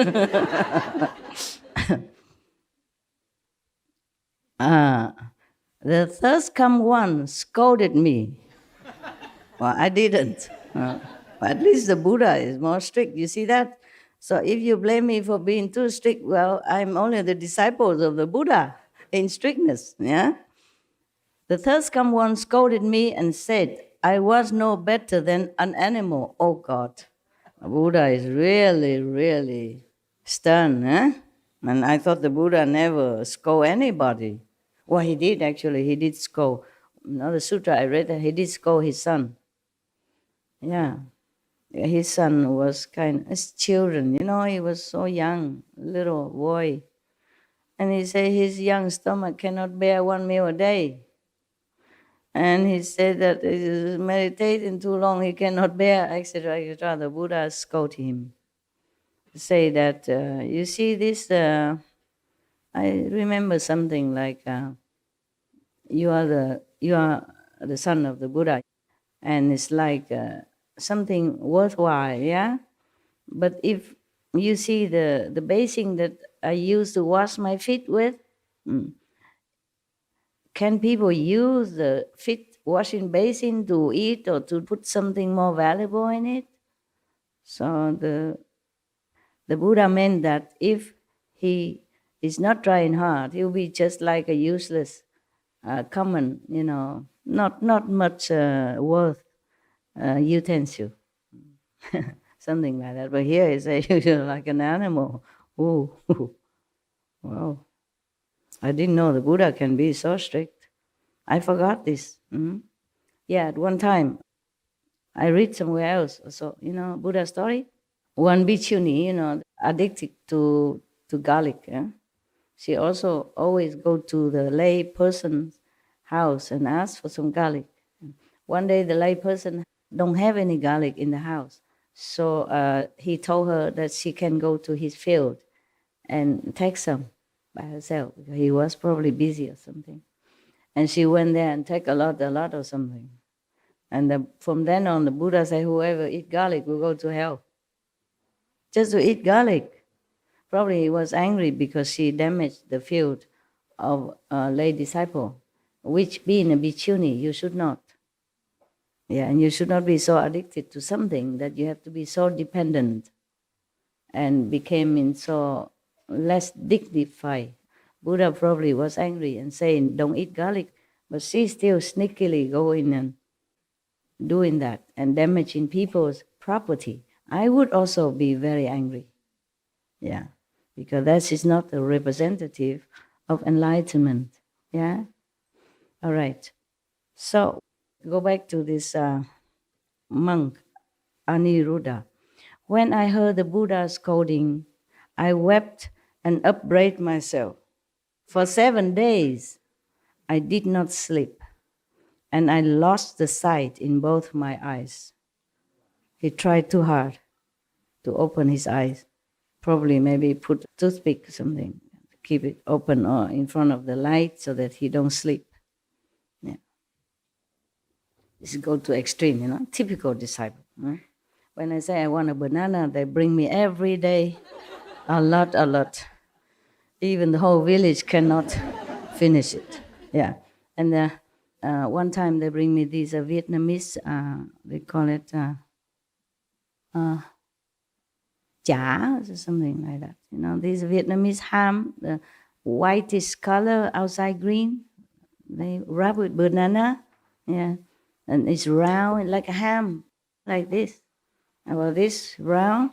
The thirst come one scolded me. Well, I didn't. At least the Buddha is more strict. You see that? So if you blame me for being too strict, well, I'm only the disciples of the Buddha in strictness. Yeah. The third scum one scolded me and said, I was no better than an animal. Oh God. The Buddha is really, really stern, eh? And I thought the Buddha never scold anybody. Well, he did actually. He did scold. Another sutra I read that he did scold his son. Yeah. His son was as children, he was so young, little boy. And he said his young stomach cannot bear one meal a day. And he said that he is meditating too long, he cannot bear, etc., etc. The Buddha scolded him. Say that, you see this, I remember something like, you are the son of the Buddha. And it's like something worthwhile, yeah? But if you see the basin that I used to wash my feet with, can people use the feet washing basin to eat or to put something more valuable in it? So the Buddha meant that if he is not trying hard, he'll be just like a useless, common, not much worth utensil. Something like that. But here it's you're like an animal. Ooh, wow. I didn't know the Buddha can be so strict. I forgot this. Yeah, at one time, I read somewhere else. So, Buddha story. One bhikkhuni, addicted to garlic. Yeah? She also always go to the lay person's house and ask for some garlic. One day the lay person don't have any garlic in the house. So he told her that she can go to his field and take some by herself. He was probably busy or something. And she went there and take a lot or something. And from then on, the Buddha said, whoever eat garlic will go to hell. Just to eat garlic. Probably he was angry because she damaged the field of a lay disciple, which being a bhikkhuni, you should not. Yeah, and you should not be so addicted to something that you have to be so dependent and became so less dignified. Buddha probably was angry and saying, don't eat garlic, but she still sneakily going and doing that and damaging people's property. I would also be very angry. Yeah, because that is not a representative of enlightenment. Yeah? All right. So, go back to this monk, Aniruddha. When I heard the Buddha scolding, I wept and upbraided myself. For 7 days, I did not sleep, and I lost the sight in both my eyes. He tried too hard to open his eyes. Probably maybe put a toothpick or something, keep it open or in front of the light so that he don't sleep. Yeah. This go to extreme, typical disciple. Right? When I say I want a banana, they bring me every day a lot. Even the whole village cannot finish it. Yeah. And one time they bring me these Vietnamese, they call it chả or something like that. These Vietnamese ham, the whitish color, outside green, they wrap with banana, yeah, and it's round like a ham, like this. Well, this round,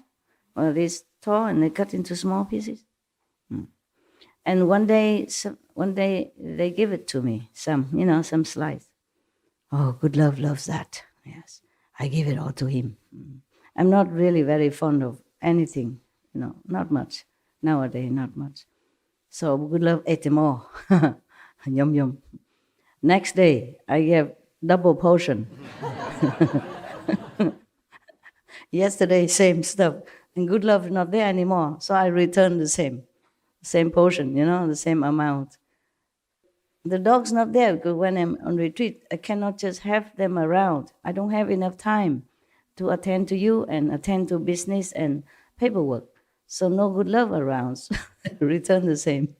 or this tall, and they cut into small pieces. And one day they give it to me, some slice. Oh, good love loves that. Yes, I give it all to him. I'm not really very fond of anything, not much. Nowadays, not much. So good love ate them all. Yum, yum. Next day, I gave double portion. Yesterday, same stuff. And good love is not there anymore. So I returned the same portion, the same amount. The dog's not there because when I'm on retreat, I cannot just have them around. I don't have enough time to attend to you and attend to business and paperwork. So no good love around. So return the same.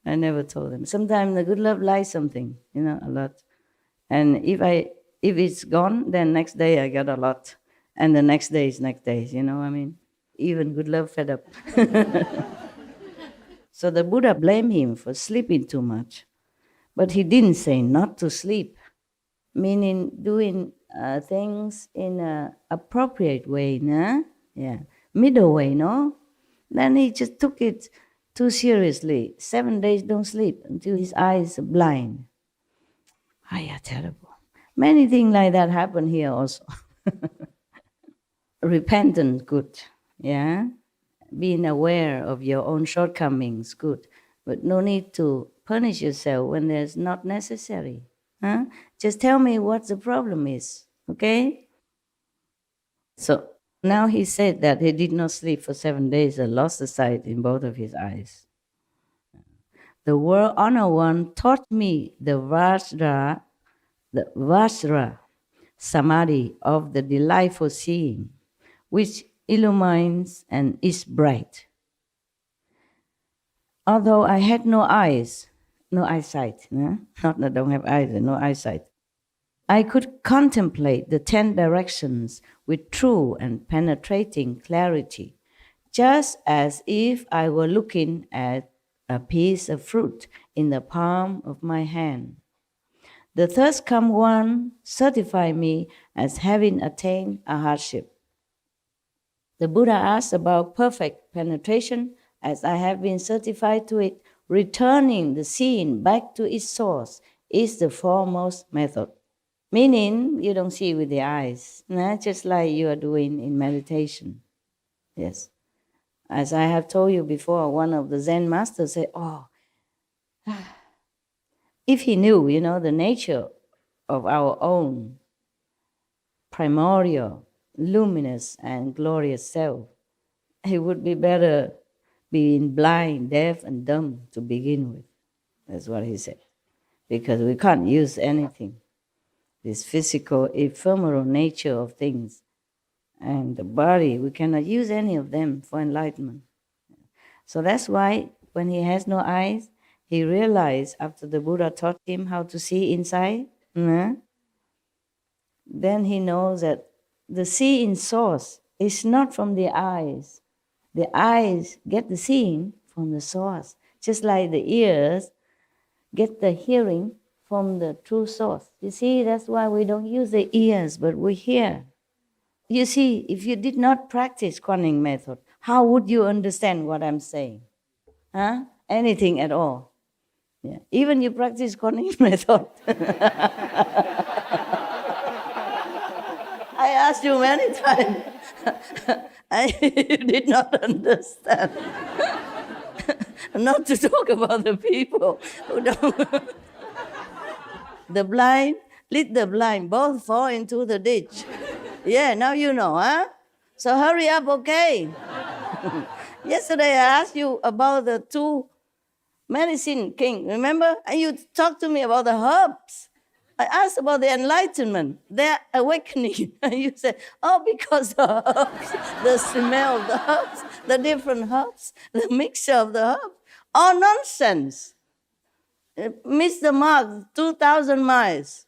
I never told them. Sometimes the good love likes something, a lot. And if If it's gone, then next day I get a lot. And the next day is next day, you know what I mean? Even good love fed up. So the Buddha blamed him for sleeping too much. But he didn't say not to sleep, meaning doing things in an appropriate way, nah? Yeah, middle way, no? Then he just took it too seriously. 7 days don't sleep until his eyes are blind. Ah, yeah, terrible. Many things like that happen here also. Repentance, good, yeah? Being aware of your own shortcomings, good. But no need to punish yourself when there's not necessary. Huh? Just tell me what the problem is, okay? So now he said that he did not sleep for 7 days and lost the sight in both of his eyes. The World Honor One taught me the Vajra Samadhi of the delightful seeing, which illumines and is bright. Although I had no eyes, no eyesight, no? Not that I don't have eyes, no eyesight, I could contemplate the 10 directions with true and penetrating clarity, just as if I were looking at a piece of fruit in the palm of my hand. The third come one certified me as having attained a hardship. The Buddha asked about perfect penetration, as I have been certified to it. Returning the seeing back to its source is the foremost method. Meaning, you don't see with the eyes, just like you are doing in meditation. Yes. As I have told you before, one of the Zen masters said, if he knew, the nature of our own primordial, luminous and glorious self, he would be better being blind, deaf, and dumb to begin with. That's what he said. Because we can't use anything. This physical, ephemeral nature of things and the body, we cannot use any of them for enlightenment. So that's why when he has no eyes, he realized after the Buddha taught him how to see inside, then he knows that the seeing source is not from the eyes. The eyes get the seeing from the source, just like the ears get the hearing from the true source. You see, that's why we don't use the ears, but we hear. You see, if you did not practice Kuan method, how would you understand what I'm saying? Huh? Anything at all. Yeah. Even you practice Kuan method. I asked you many times. You did not understand. Not to talk about the people who don't. The blind, lead the blind, both fall into the ditch. Yeah, now you know, huh? So hurry up, okay? Yesterday I asked you about the 2 medicine king, remember? And you talked to me about the herbs. I asked about the enlightenment, their awakening. And you said, because the herbs, the smell of the herbs, the different herbs, the mixture of the herbs, all nonsense. Miss the mark 2,000 miles.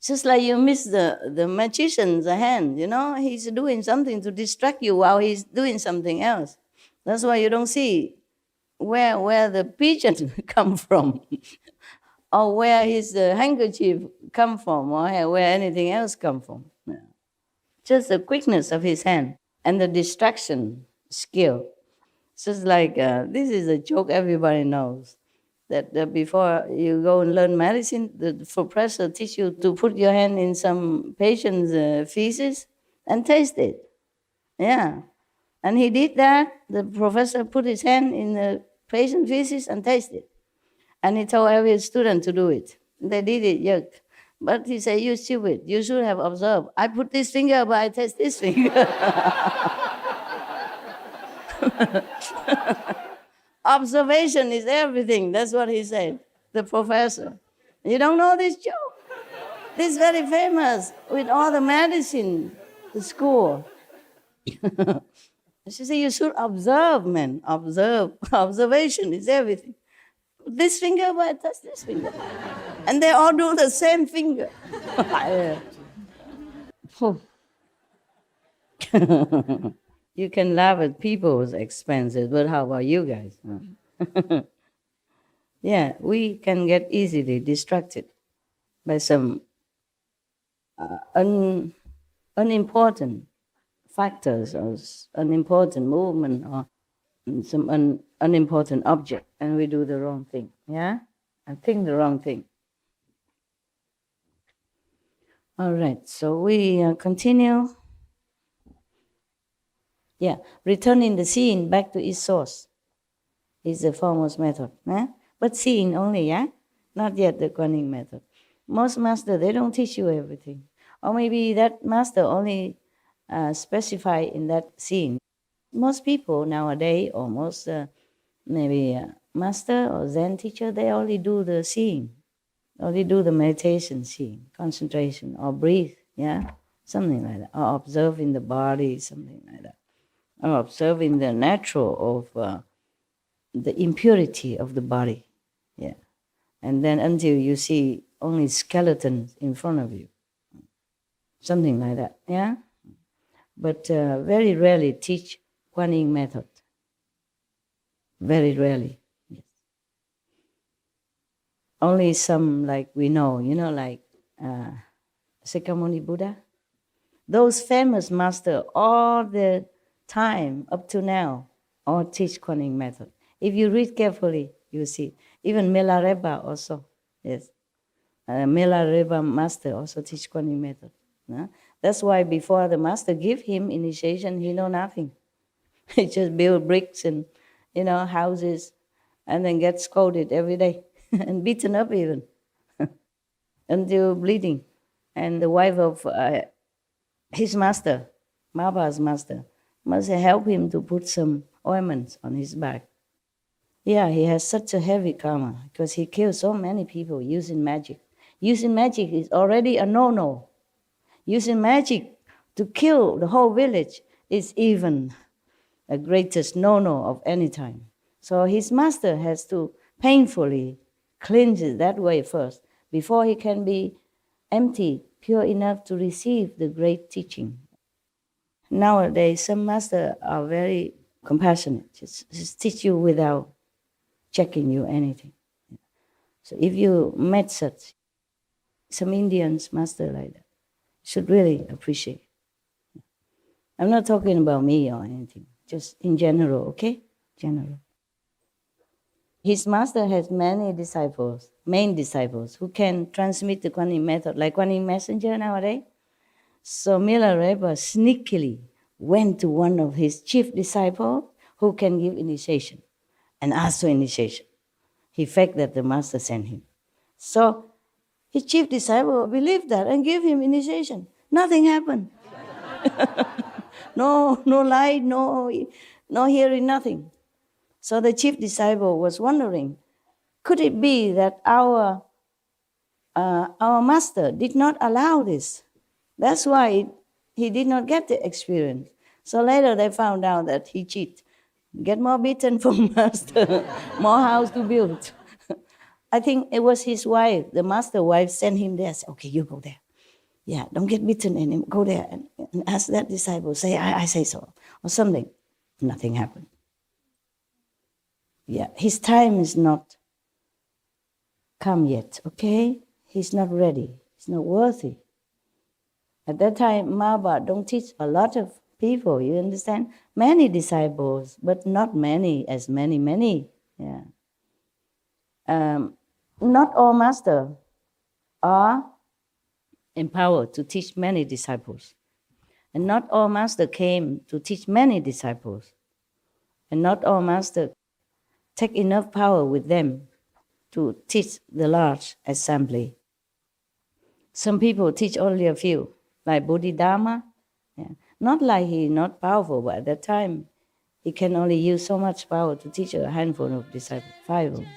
Just like you miss the magician's hand, he's doing something to distract you while he's doing something else. That's why you don't see where the pigeon come from, or where his handkerchief come from, or where anything else come from. Yeah. Just the quickness of his hand and the distraction skill. It's just like, this is a joke everybody knows, that before you go and learn medicine, the professor teach you to put your hand in some patient's feces and taste it. Yeah. And he did that. The professor put his hand in the patient's feces and tasted it. And he told every student to do it. They did it, yuck. But he said, you stupid, you should have observed. I put this finger, but I taste this finger. Observation is everything. That's what he said, the professor. You don't know this joke? This is very famous with all the medicine, the school. She said, you should observe, man. Observe. Observation is everything. This finger, but I touch this finger. And they all do the same finger. You can laugh at people's expenses, but how about you guys? Yeah, we can get easily distracted by some unimportant factors or unimportant movement or some unimportant object, and we do the wrong thing, yeah? And think the wrong thing. All right, so we continue. Yeah, returning the seeing back to its source is the foremost method. But seeing only, yeah? Not yet the Kuan method. Most masters, they don't teach you everything. Or maybe that master only specify in that seeing. Most people nowadays, or most master or Zen teacher, they only do the seeing. Only do the meditation seeing, concentration, or breathe, yeah? Something like that. Or observing the body, something like that. Or observing the natural of the impurity of the body, yeah. And then until you see only skeletons in front of you, something like that, yeah. But very rarely teach Kuan Yin method. Very rarely, yes. Only some like we know, like Sakyamuni Buddha. Those famous masters all the time up to now all teach Kuan Yin method. If you read carefully, you see. Even Milarepa also, yes. Milarepa master also teach Kuan Yin method. That's why before the master give him initiation, he know nothing. He just build bricks and, houses, and then get scolded every day and beaten up even until bleeding. And the wife of his master, Maba's master, must help him to put some ointments on his back. Yeah, he has such a heavy karma because he killed so many people using magic. Using magic is already a no-no. Using magic to kill the whole village is even the greatest no-no of any time. So his master has to painfully cleanse it that way first before he can be empty, pure enough to receive the great teaching. Nowadays, some masters are very compassionate, just teach you without checking you anything. So if you met such, some Indians master like that, should really appreciate. I'm not talking about me or anything, just in general, okay? General. His master has many disciples, main disciples, who can transmit the Kuan Yin method, like Kuan Yin messenger nowadays. So Milarepa sneakily went to one of his chief disciples who can give initiation and asked for initiation. He faked that the master sent him. So his chief disciple believed that and gave him initiation. Nothing happened. No light, no hearing, nothing. So the chief disciple was wondering, could it be that our master did not allow this? That's why he did not get the experience. So later they found out that he cheated. Get more beaten from master, more house to build. I think it was his wife, the master wife, sent him there. Said, okay, you go there. Yeah, don't get beaten anymore. Go there and ask that disciple, say, I say so, or something. Nothing happened. Yeah, his time is not come yet, okay? He's not ready. He's not worthy. At that time, Maba don't teach a lot of people, you understand? Many disciples, but not many as many. Yeah. Not all masters are empowered to teach many disciples. And not all masters came to teach many disciples. And not all masters take enough power with them to teach the large assembly. Some people teach only a few, like Bodhidharma. Yeah. Not like he's not powerful, but at that time, he can only use so much power to teach a handful of disciples, 5 of them,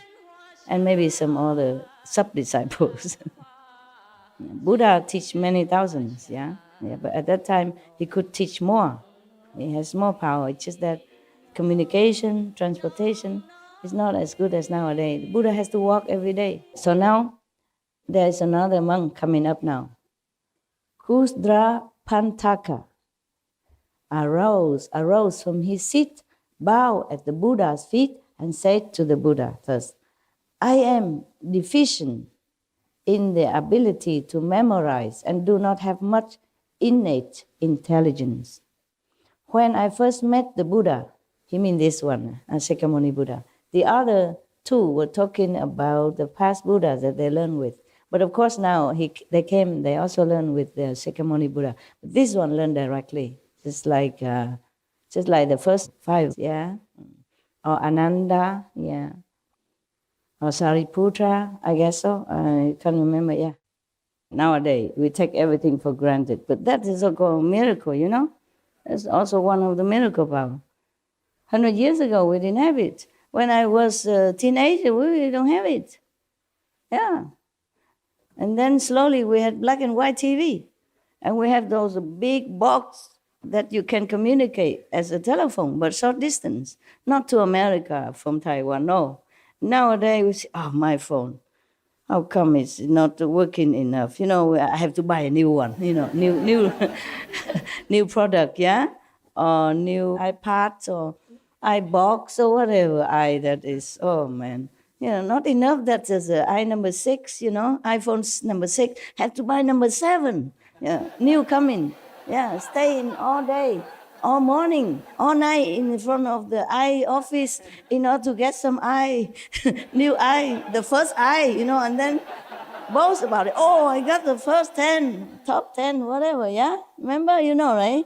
and maybe some other sub-disciples. Buddha teach many thousands, yeah, but at that time, he could teach more. He has more power. It's just that communication, transportation is not as good as nowadays. Buddha has to walk every day. So now, There's another monk coming up now. Kusdra Pantaka arose from his seat, bowed at the Buddha's feet, and said to the Buddha first, I am deficient in the ability to memorize and do not have much innate intelligence. When I first met the Buddha, he means this one, Shakyamuni Buddha, the other two were talking about the past Buddhas that they learned with. But of course now they also learned with the Shakyamuni Buddha. But this one learned directly, just like the first five, yeah? Or Ananda, yeah. Or Sariputra, I guess so. I can't remember, yeah. Nowadays, we take everything for granted. But that is also a miracle, you know? That's also one of the miracle power. 100 years ago, we didn't have it. When I was a teenager, we don't have it. Yeah. And then slowly we had black and white TV. And we have those big box that you can communicate as a telephone, but short distance. Not to America from Taiwan, no. Nowadays, we say, oh, my phone. How come it's not working enough? You know, I have to buy a new one, you know, new new product, yeah? Or new iPad or iBox or whatever that is. Oh, man. You know, not enough that there's an number 6, you know, iPhone number 6. Have to buy number 7. Yeah, new coming. Yeah, stay in all day, all morning, all night in front of the eye office in order to get some eye, new eye, the first eye, you know, and then boast about it. Oh, I got the first 10, top 10, whatever, yeah? Remember, you know, right?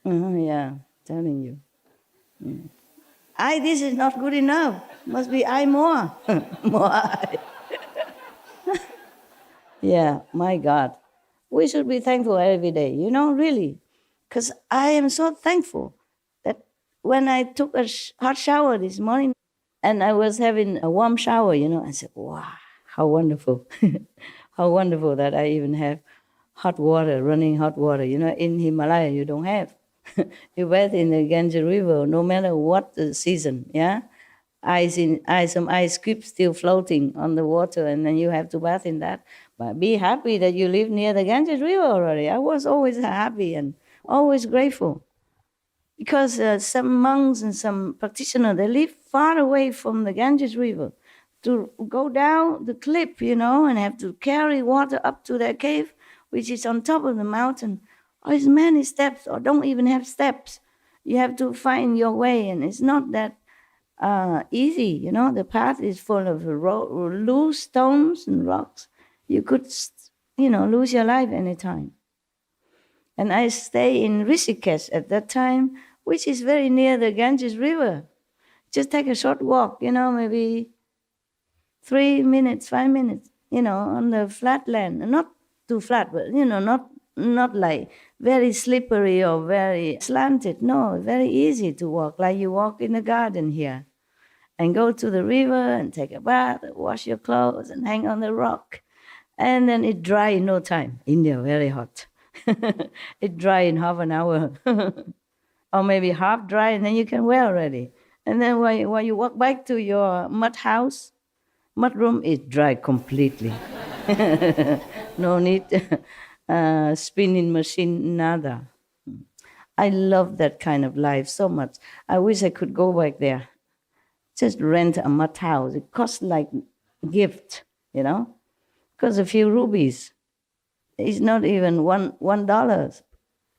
Yeah, telling you. This is not good enough. Must be more. More eye. Yeah, my God. We should be thankful every day, you know, really. Because I am so thankful that when I took a hot shower this morning and I was having a warm shower, you know, I said, wow, how wonderful. How wonderful that I even have hot water, running hot water. You know, in Himalaya, you don't have. You bathe in the Ganges River, no matter what the season, yeah? Some ice cubes still floating on the water, and then you have to bath in that. But be happy that you live near the Ganges River already. I was always happy and always grateful. Because some monks and some practitioners, they live far away from the Ganges River to go down the cliff, you know, and have to carry water up to their cave, which is on top of the mountain. Oh, it's many steps, or don't even have steps. You have to find your way, and it's not that easy, you know. The path is full of loose stones and rocks. You could, you know, lose your life anytime. And I stay in Rishikesh at that time, which is very near the Ganges River. Just take a short walk, you know, maybe 3 minutes, 5 minutes, you know, on the flat land. Not too flat, but, you know, not like very slippery or very slanted. No, very easy to walk, like you walk in the garden here. And go to the river and take a bath, wash your clothes and hang on the rock. And then it dry in no time. India, very hot. It dry in half an hour. Or maybe half dry, and then you can wear already. And then when you walk back to your mud room, it dry completely. No need spinning machine, nada. I love that kind of life so much. I wish I could go back there. Just rent a mud house. It costs like a gift, you know, because a few rupees. It's not even $1,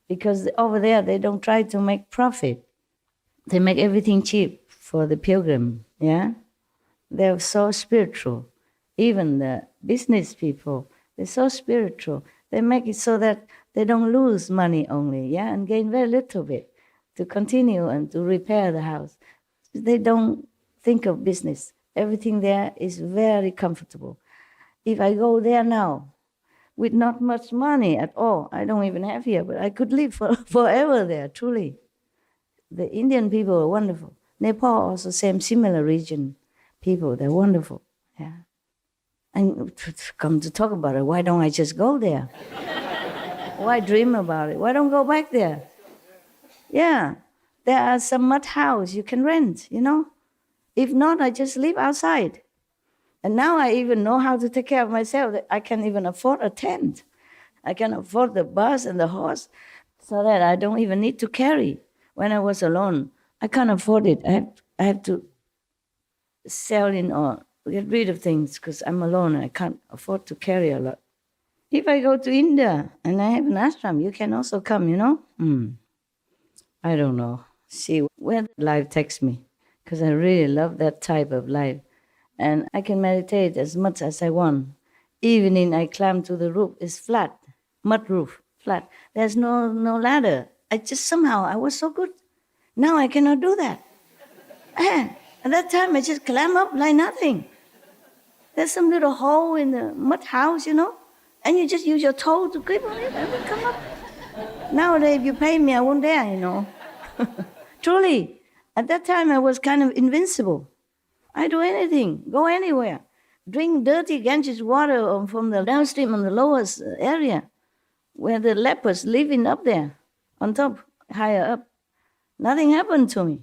because over there they don't try to make profit. They make everything cheap for the pilgrim, yeah? They're so spiritual. Even the business people, they're so spiritual. They make it so that they don't lose money only, yeah, and gain very little bit to continue and to repair the house. They don't think of business. Everything there is very comfortable. If I go there now, with not much money at all, I don't even have here, but I could live forever there, truly. The Indian people are wonderful. Nepal also similar region people, they're wonderful, yeah. And to come to talk about it, why don't I just go there? Why dream about it? Why don't go back there? Yeah, there are some mud houses you can rent, you know. If not, I just live outside. And now I even know how to take care of myself. I can even afford a tent. I can afford the bus and the horse so that I don't even need to carry. When I was alone, I can't afford it. I have to sell in or get rid of things because I'm alone. I can't afford to carry a lot. If I go to India and I have an ashram, you can also come, you know? I don't know. See where life takes me, because I really love that type of life. And I can meditate as much as I want. Evening I climb to the roof. It's flat, mud roof, flat. There's no ladder. I was so good. Now I cannot do that. And at that time I just climb up like nothing. There's some little hole in the mud house, you know? And you just use your toe to grip on it and it will come up. Nowadays, if you pay me, I won't dare, you know. Truly, at that time, I was kind of invincible. I do anything, go anywhere. Drink dirty Ganges water from the downstream on the lowest area where the lepers living up there, on top, higher up. Nothing happened to me.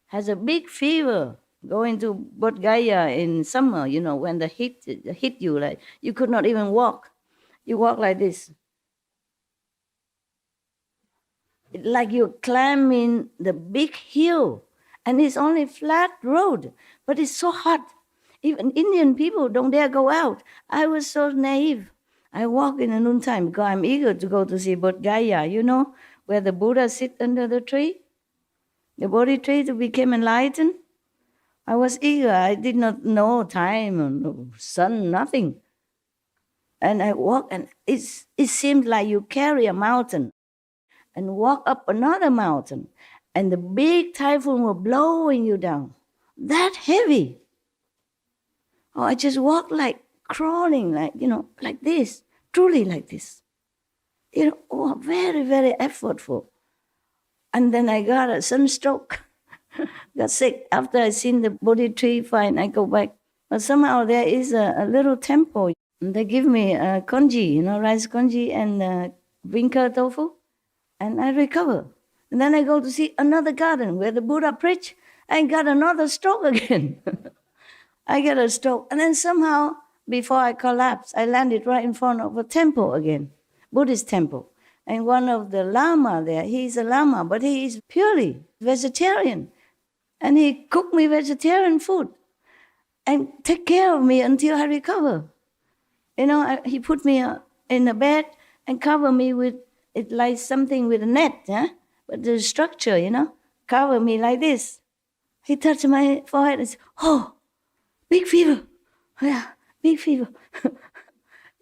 Has a big fever. Going to Bodh Gaya in summer, you know, when the heat hit you, like you could not even walk. You walk like this. Like you're climbing the big hill, and it's only flat road, but it's so hot. Even Indian people don't dare go out. I was so naive. I walk in the noontime because I'm eager to go to see Bodh Gaya, you know, where the Buddha sit under the tree, the Bodhi tree to become enlightened. I was eager. I did not know time or no sun, nothing. And I walked, and it seemed like you carry a mountain and walk up another mountain, and the big typhoon were blowing you down. That heavy. Oh, I just walked like crawling, like, you know, like this, truly like this. You know, oh, very, very effortful. And then I got a sunstroke. Got sick. After I seen the Bodhi tree, fine, I go back. But somehow there is a little temple. They give me congee, you know, rice congee and vinca tofu, and I recover. And then I go to see another garden where the Buddha preached. I got another stroke again. I get a stroke. And then somehow, before I collapsed, I landed right in front of a temple again, Buddhist temple. And one of the Lama there, he's a Lama, but he is purely vegetarian. And he cooked me vegetarian food and take care of me until I recover. You know, he put me in a bed and cover me with, it like something with a net, but the structure, you know, cover me like this. He touched my forehead and said, oh, big fever. Yeah, big fever.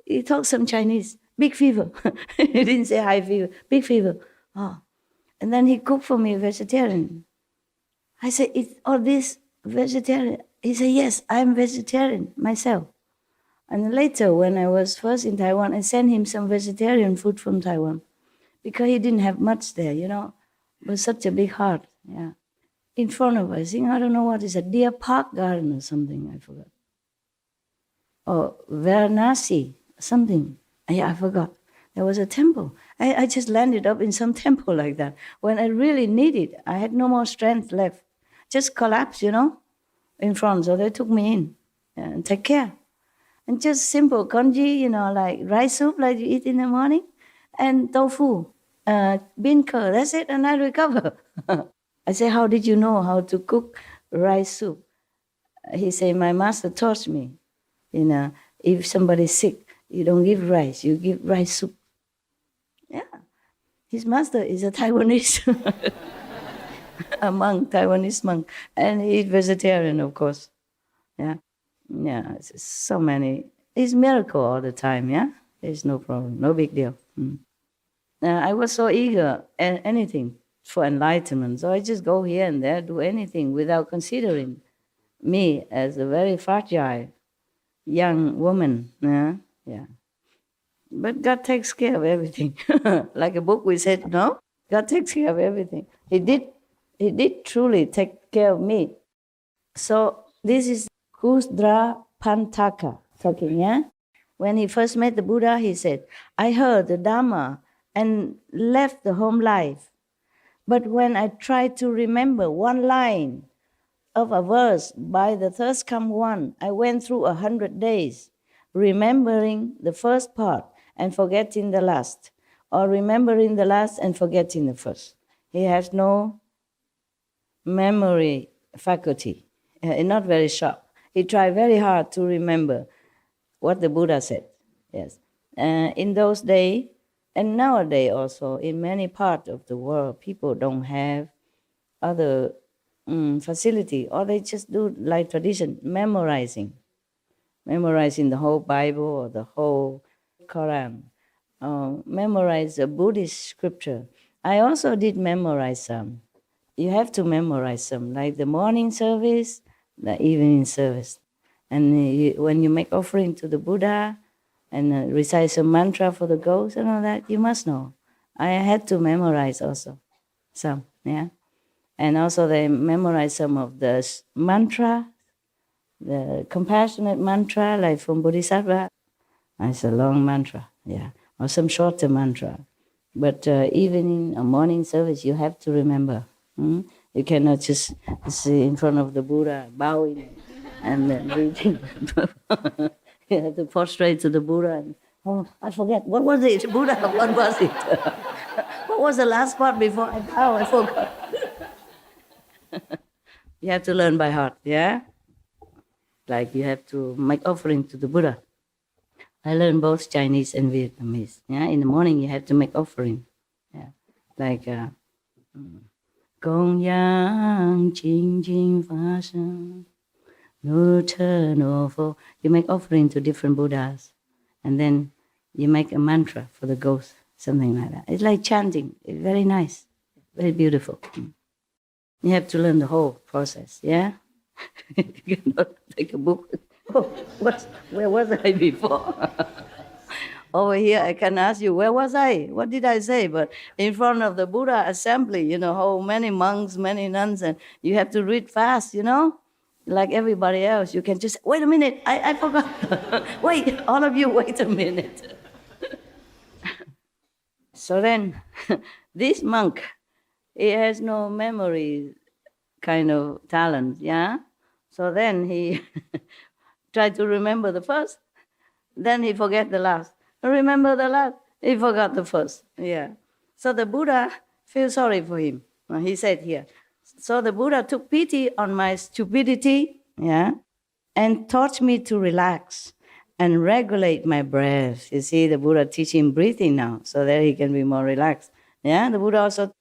He talked some Chinese. Big fever. He didn't say high fever. Big fever. Oh. And then he cooked for me vegetarian. I said, is all this vegetarian? He said, yes, I'm vegetarian myself. And later, when I was first in Taiwan, I sent him some vegetarian food from Taiwan because he didn't have much there, you know. It was such a big heart, yeah. In front of us, I don't know what is a deer park garden or something, I forgot. Or Varanasi, something. Yeah, I forgot. There was a temple. I just landed up in some temple like that. When I really needed, I had no more strength left. Just collapsed, you know, in front. So they took me in and take care. And just simple congee, you know, like rice soup like you eat in the morning, and tofu, bean curd, that's it, and I recover. I say, how did you know how to cook rice soup? He said, my master taught me, you know, if somebody's sick, you don't give rice, you give rice soup. Yeah. His master is a Taiwanese, a monk, Taiwanese monk, and he's vegetarian, of course. Yeah. Yeah, it's so many. It's miracle all the time, yeah? There's no problem, no big deal. I was so eager at anything for enlightenment, so I just go here and there, do anything without considering me as a very fragile young woman. Yeah. But God takes care of everything. Like a book we said, no? God takes care of everything. He did truly take care of me. So this is Kusdra Pantaka talking, yeah? When he first met the Buddha, he said, I heard the Dhamma and left the home life. But when I tried to remember one line, of a verse, by the thirst come one, I went through 100 days, remembering the first part and forgetting the last, or remembering the last and forgetting the first. He has no memory faculty, not very sharp. He tried very hard to remember what the Buddha said. Yes, in those days, and nowadays also, in many parts of the world, people don't have other facility, or they just do like tradition, memorizing the whole Bible or the whole Quran, memorize the Buddhist scripture. I also did memorize some. You have to memorize some, like the morning service, the evening service. And when you make offering to the Buddha and recite some mantra for the ghosts and all that, you must know. I had to memorize also some, yeah. And also they memorize some of the mantra, the compassionate mantra, like from Bodhisattva. It's a long mantra, yeah, or some shorter mantra. But evening or morning service, you have to remember. You cannot just sit in front of the Buddha, bowing and then reading. You have to prostrate to the Buddha and, oh, I forget, what was it, Buddha, what was it? What was the last part before I bow? I forgot. You have to learn by heart, yeah? Like you have to make offering to the Buddha. I learned both Chinese and Vietnamese. Yeah, in the morning you have to make offering. Yeah, like Gong Yang Jing Jing Fa Sheng No Che No Fo. You make offering to different Buddhas, and then you make a mantra for the ghost, something like that. It's like chanting. It's very nice, very beautiful. You have to learn the whole process, yeah? You cannot take a book. Oh, where was I before? Over here, I can ask you, where was I? What did I say? But in front of the Buddha assembly, how many monks, many nuns, and you have to read fast, like everybody else. You can just, wait a minute, I forgot. Wait, all of you, wait a minute. So then, this monk, he has no memory kind of talent, yeah? So then he tried to remember the first, then he forget the last. Remember the last, he forgot the first, yeah. So the Buddha feels sorry for him. He said here, so the Buddha took pity on my stupidity, yeah, and taught me to relax and regulate my breath. You see, the Buddha teach him breathing now, so that he can be more relaxed. Yeah, the Buddha also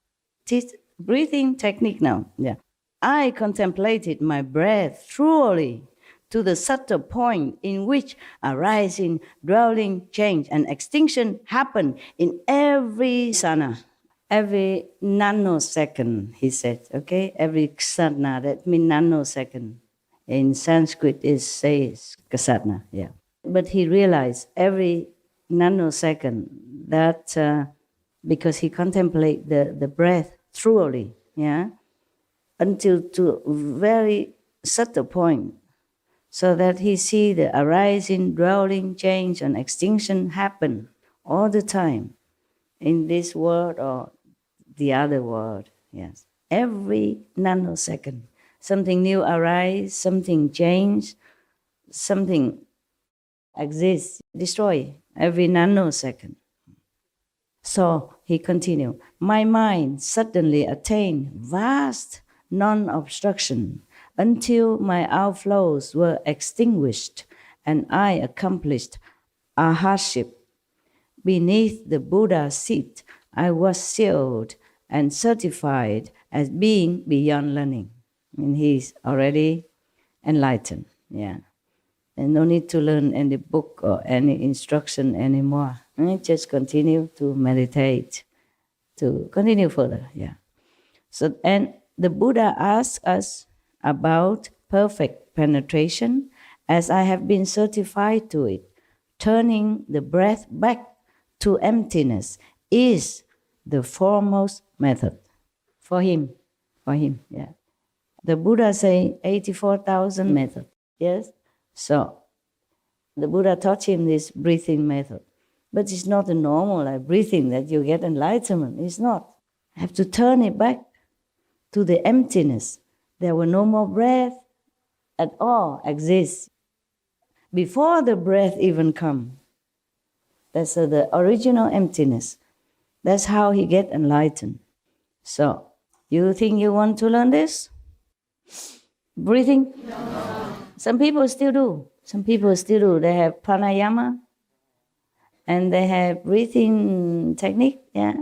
teach breathing technique now. Yeah, I contemplated my breath thoroughly to the subtle point in which arising, dwelling, change, and extinction happen in every sana, every nanosecond, he said, okay? Every ksatna, that means nanosecond. In Sanskrit, it says ksatna, yeah. But he realized every nanosecond that because he contemplated the breath thoroughly, yeah, until to very subtle point, so that he see the arising, dwelling, change, and extinction happen all the time in this world or the other world. Yes, every nanosecond, something new arise, something change, something exists, destroy every nanosecond. So he continued, my mind suddenly attained vast non-obstruction until my outflows were extinguished and I accomplished arhatship. Beneath the Buddha's seat, I was sealed and certified as being beyond learning. I mean, he's already enlightened, yeah. And no need to learn any book or any instruction anymore. Just continue to meditate, to continue further, yeah. So, and the Buddha asks us about perfect penetration, as I have been certified to it. Turning the breath back to emptiness is the foremost method for him, yeah. The Buddha say 84,000 method, yes? So the Buddha taught him this breathing method. But it's not a normal like breathing that you get enlightenment. It's not. You have to turn it back to the emptiness. There were no more breath at all exist before the breath even come. That's the original emptiness. That's how he get enlightened. So, you think you want to learn this? Breathing? No. Some people still do. Some people still do. They have pranayama and they have breathing technique, yeah.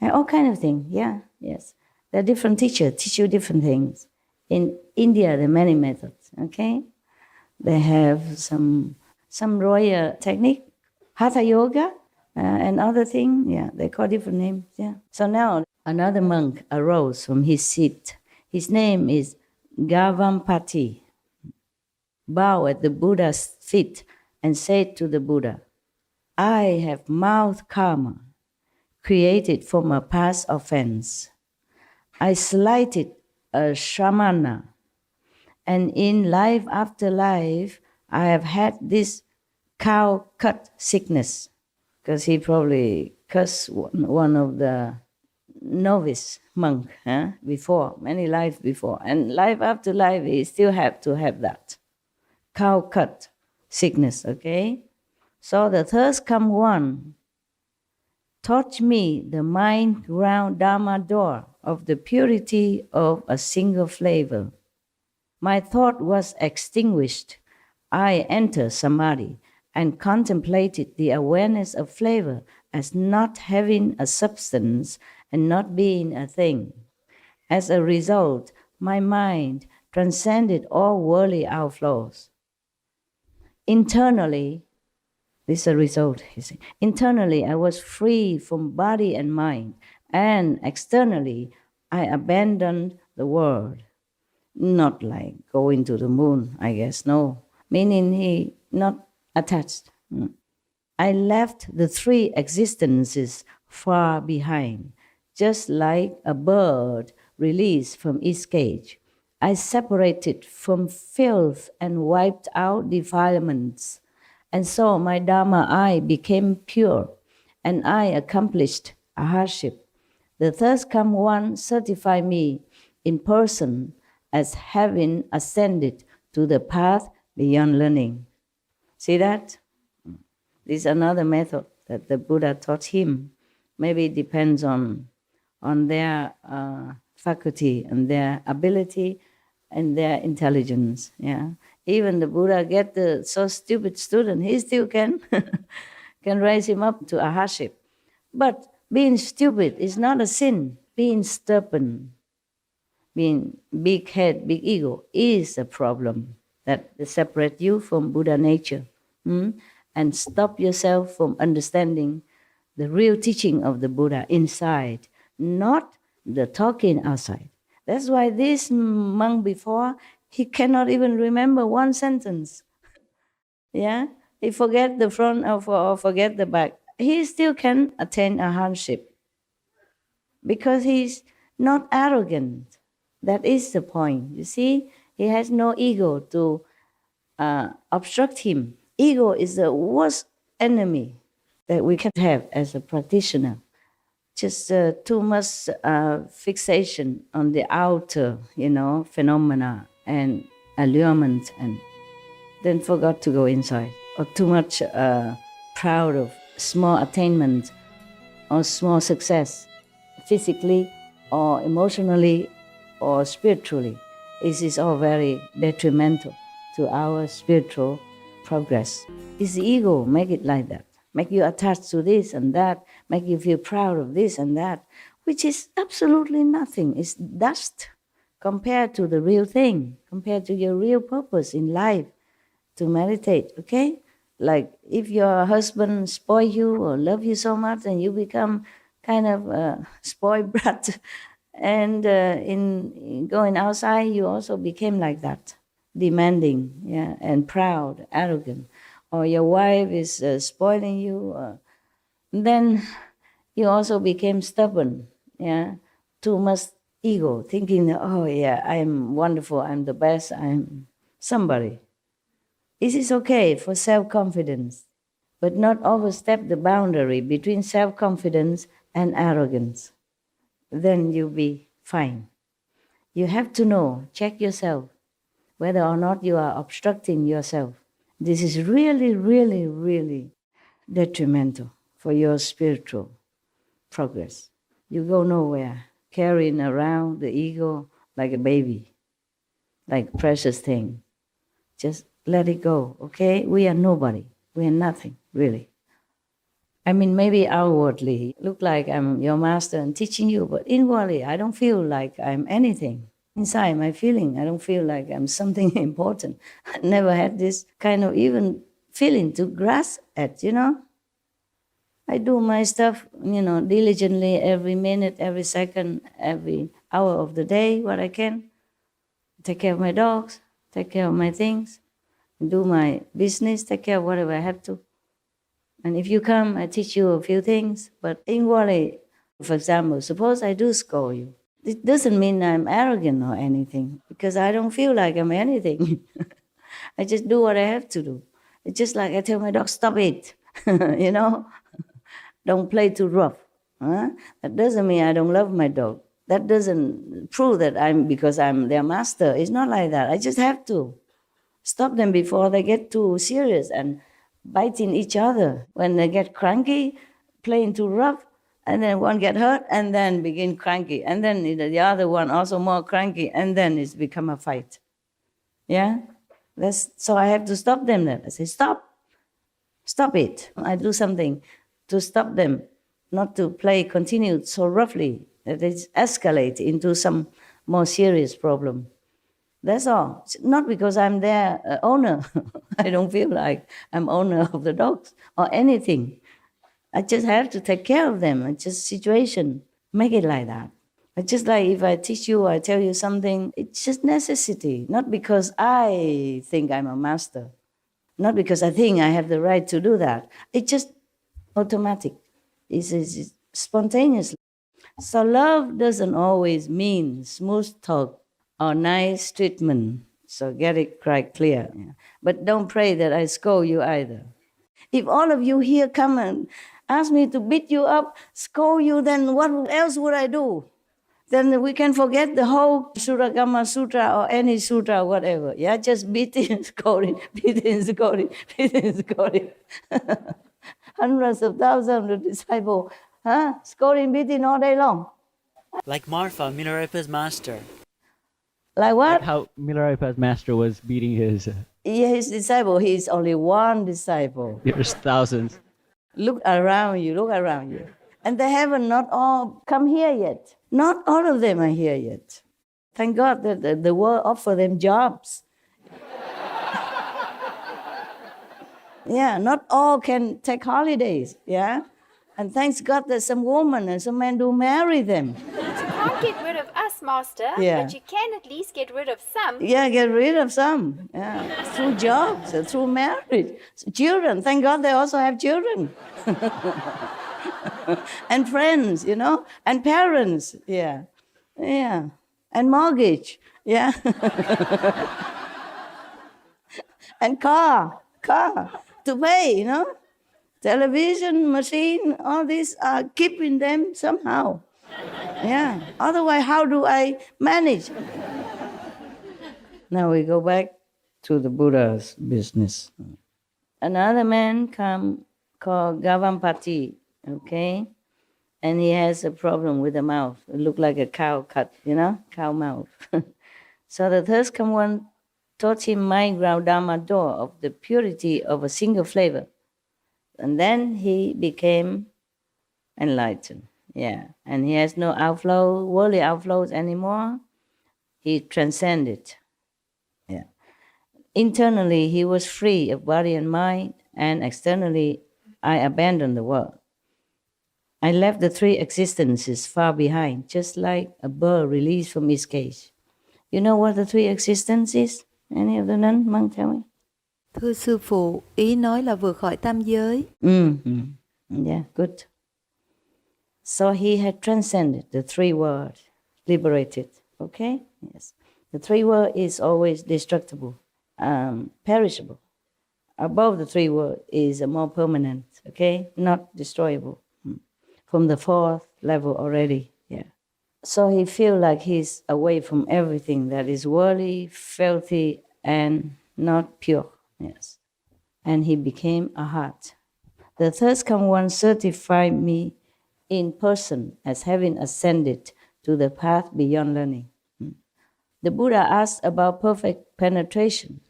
And all kind of things, yeah, yes. There are different teachers, teach you different things. In India, there are many methods, okay? They have some royal technique, hatha yoga, and other thing, yeah, they call different names, yeah. So now another monk arose from his seat. His name is Gavampati. Bowed at the Buddha's feet and said to the Buddha, I have mouth karma created from a past offense. I slighted a shamana, and in life after life, I have had this cow cut sickness, because he probably cursed one of the novice monk before, many lives before. And life after life, he still have to have that cow cut sickness, okay? So the third come one taught me the mind ground Dharma door of the purity of a single flavor. My thought was extinguished. I entered samadhi and contemplated the awareness of flavor as not having a substance and not being a thing. As a result, my mind transcended all worldly outflows. Internally, this is a result, you see. Internally, I was free from body and mind, and externally, I abandoned the world. Not like going to the moon, I guess, no. Meaning he not attached. I left the three existences far behind, just like a bird released from its cage. I separated from filth and wiped out defilements. And so my Dharma I became pure, and I accomplished a hardship. The third come one certified me in person as having ascended to the path beyond learning. See that? This is another method that the Buddha taught him. Maybe it depends on their faculty and their ability and their intelligence. Yeah, even the Buddha get the so stupid student, he still can raise him up to a hardship. But being stupid is not a sin. Being stubborn, being big head, big ego is a problem that separate you from Buddha nature, and stop yourself from understanding the real teaching of the Buddha inside, not the talking outside. That's why this monk before, he cannot even remember one sentence. Yeah, he forget the front or forget the back. He still can attain a hardship because he's not arrogant. That is the point. You see, he has no ego to obstruct him. Ego is the worst enemy that we can have as a practitioner. Just too much fixation on the outer, phenomena and allurement, and then forgot to go inside. Or too much proud of small attainment or small success, physically or emotionally or spiritually. This is all very detrimental to our spiritual progress. It's the ego make it like that. Make you attached to this and that, make you feel proud of this and that, which is absolutely nothing. It's dust compared to the real thing, compared to your real purpose in life, to meditate, okay? Like if your husband spoil you or love you so much and you become kind of a spoiled brat, and in going outside you also became like that, demanding, and proud, arrogant. Or your wife is spoiling you, then you also became stubborn, too much ego, thinking, oh yeah, I'm wonderful, I'm the best, I'm somebody. This is okay for self-confidence, but not overstep the boundary between self-confidence and arrogance. Then you'll be fine. You have to know, check yourself, whether or not you are obstructing yourself. This is really, really, really detrimental for your spiritual progress. You go nowhere, carrying around the ego like a baby, like a precious thing. Just let it go, okay? We are nobody. We are nothing, really. I mean, maybe outwardly, look like I'm your master and teaching you, but inwardly, I don't feel like I'm anything. Inside my feeling, I don't feel like I'm something important. I never had this kind of even feeling to grasp at, I do my stuff, diligently every minute, every second, every hour of the day, what I can. Take care of my dogs, take care of my things, do my business, take care of whatever I have to. And if you come, I teach you a few things, but inwardly, for example, suppose I do scold you. It doesn't mean I'm arrogant or anything, because I don't feel like I'm anything. I just do what I have to do. It's just like I tell my dog, stop it, Don't play too rough. That doesn't mean I don't love my dog. That doesn't prove that because I'm their master. It's not like that. I just have to stop them before they get too serious and biting each other. When they get cranky, playing too rough, and then one get hurt, and then begin cranky, and then the other one also more cranky, and then it's become a fight. Yeah? So I have to stop them then. I say, stop it. I do something to stop them, not to continue so roughly that it escalate into some more serious problem. That's all. It's not because I'm their owner. I don't feel like I'm owner of the dogs or anything. I just have to take care of them. It's just situation. Make it like that. It's just like if I teach you, I tell you something, it's just necessity. Not because I think I'm a master. Not because I think I have the right to do that. It's just automatic. It's spontaneous. So love doesn't always mean smooth talk or nice treatment. So get it quite clear. Yeah. But don't pray that I scold you either. If all of you here come and ask me to beat you up, scold you, then what else would I do? Then we can forget the whole Suragama Sutra or any sutra, whatever. Yeah, just beating, scolding, beating, scolding, beating, scolding. Hundreds of thousands of disciples, scolding, beating all day long. Like Marfa, Milarepa's master. Like what? Like how Milarepa's master was beating his... His disciple. He is only one disciple. There's thousands. Look around you. And they haven't not all come here yet. Not all of them are here yet. Thank God that the world offer them jobs. Yeah, not all can take holidays, yeah? And thanks God that some women and some men do marry them. You can't get rid of us, Master, Yeah. but you can at least get rid of some. Yeah, get rid of some, yeah, through jobs, through marriage. Children, thank God they also have children. And friends, and parents, yeah, and mortgage, yeah. And car to pay, television, machine, all these are keeping them somehow. Yeah, otherwise how do I manage? Now we go back to the Buddha's business. Another man come called Gavampati, okay? And he has a problem with the mouth. It looked like a cow cut, cow mouth. So the third come one taught him mind ground Dharma door of the purity of a single flavor. And then he became enlightened. Yeah. And he has no worldly outflows anymore. He transcended. Yeah. Internally, he was free of body and mind, and externally, I abandoned the world. I left the three existences far behind, just like a bird released from its cage. You know what the three existences? Any of the nun, monk, tell me? Thưa sư phụ, ý nói là vượt khỏi tam giới. Yeah, good. So he had transcended the three worlds, liberated. Okay? Yes. The three worlds is always destructible, perishable. Above the three worlds is a more permanent, okay? Not destroyable. From the fourth level already, yeah. So he feels like he's away from everything that is worldly, filthy, and not pure. Yes. And he became a heart. The third come one certified me in person as having ascended to the path beyond learning. The Buddha asked about perfect penetration,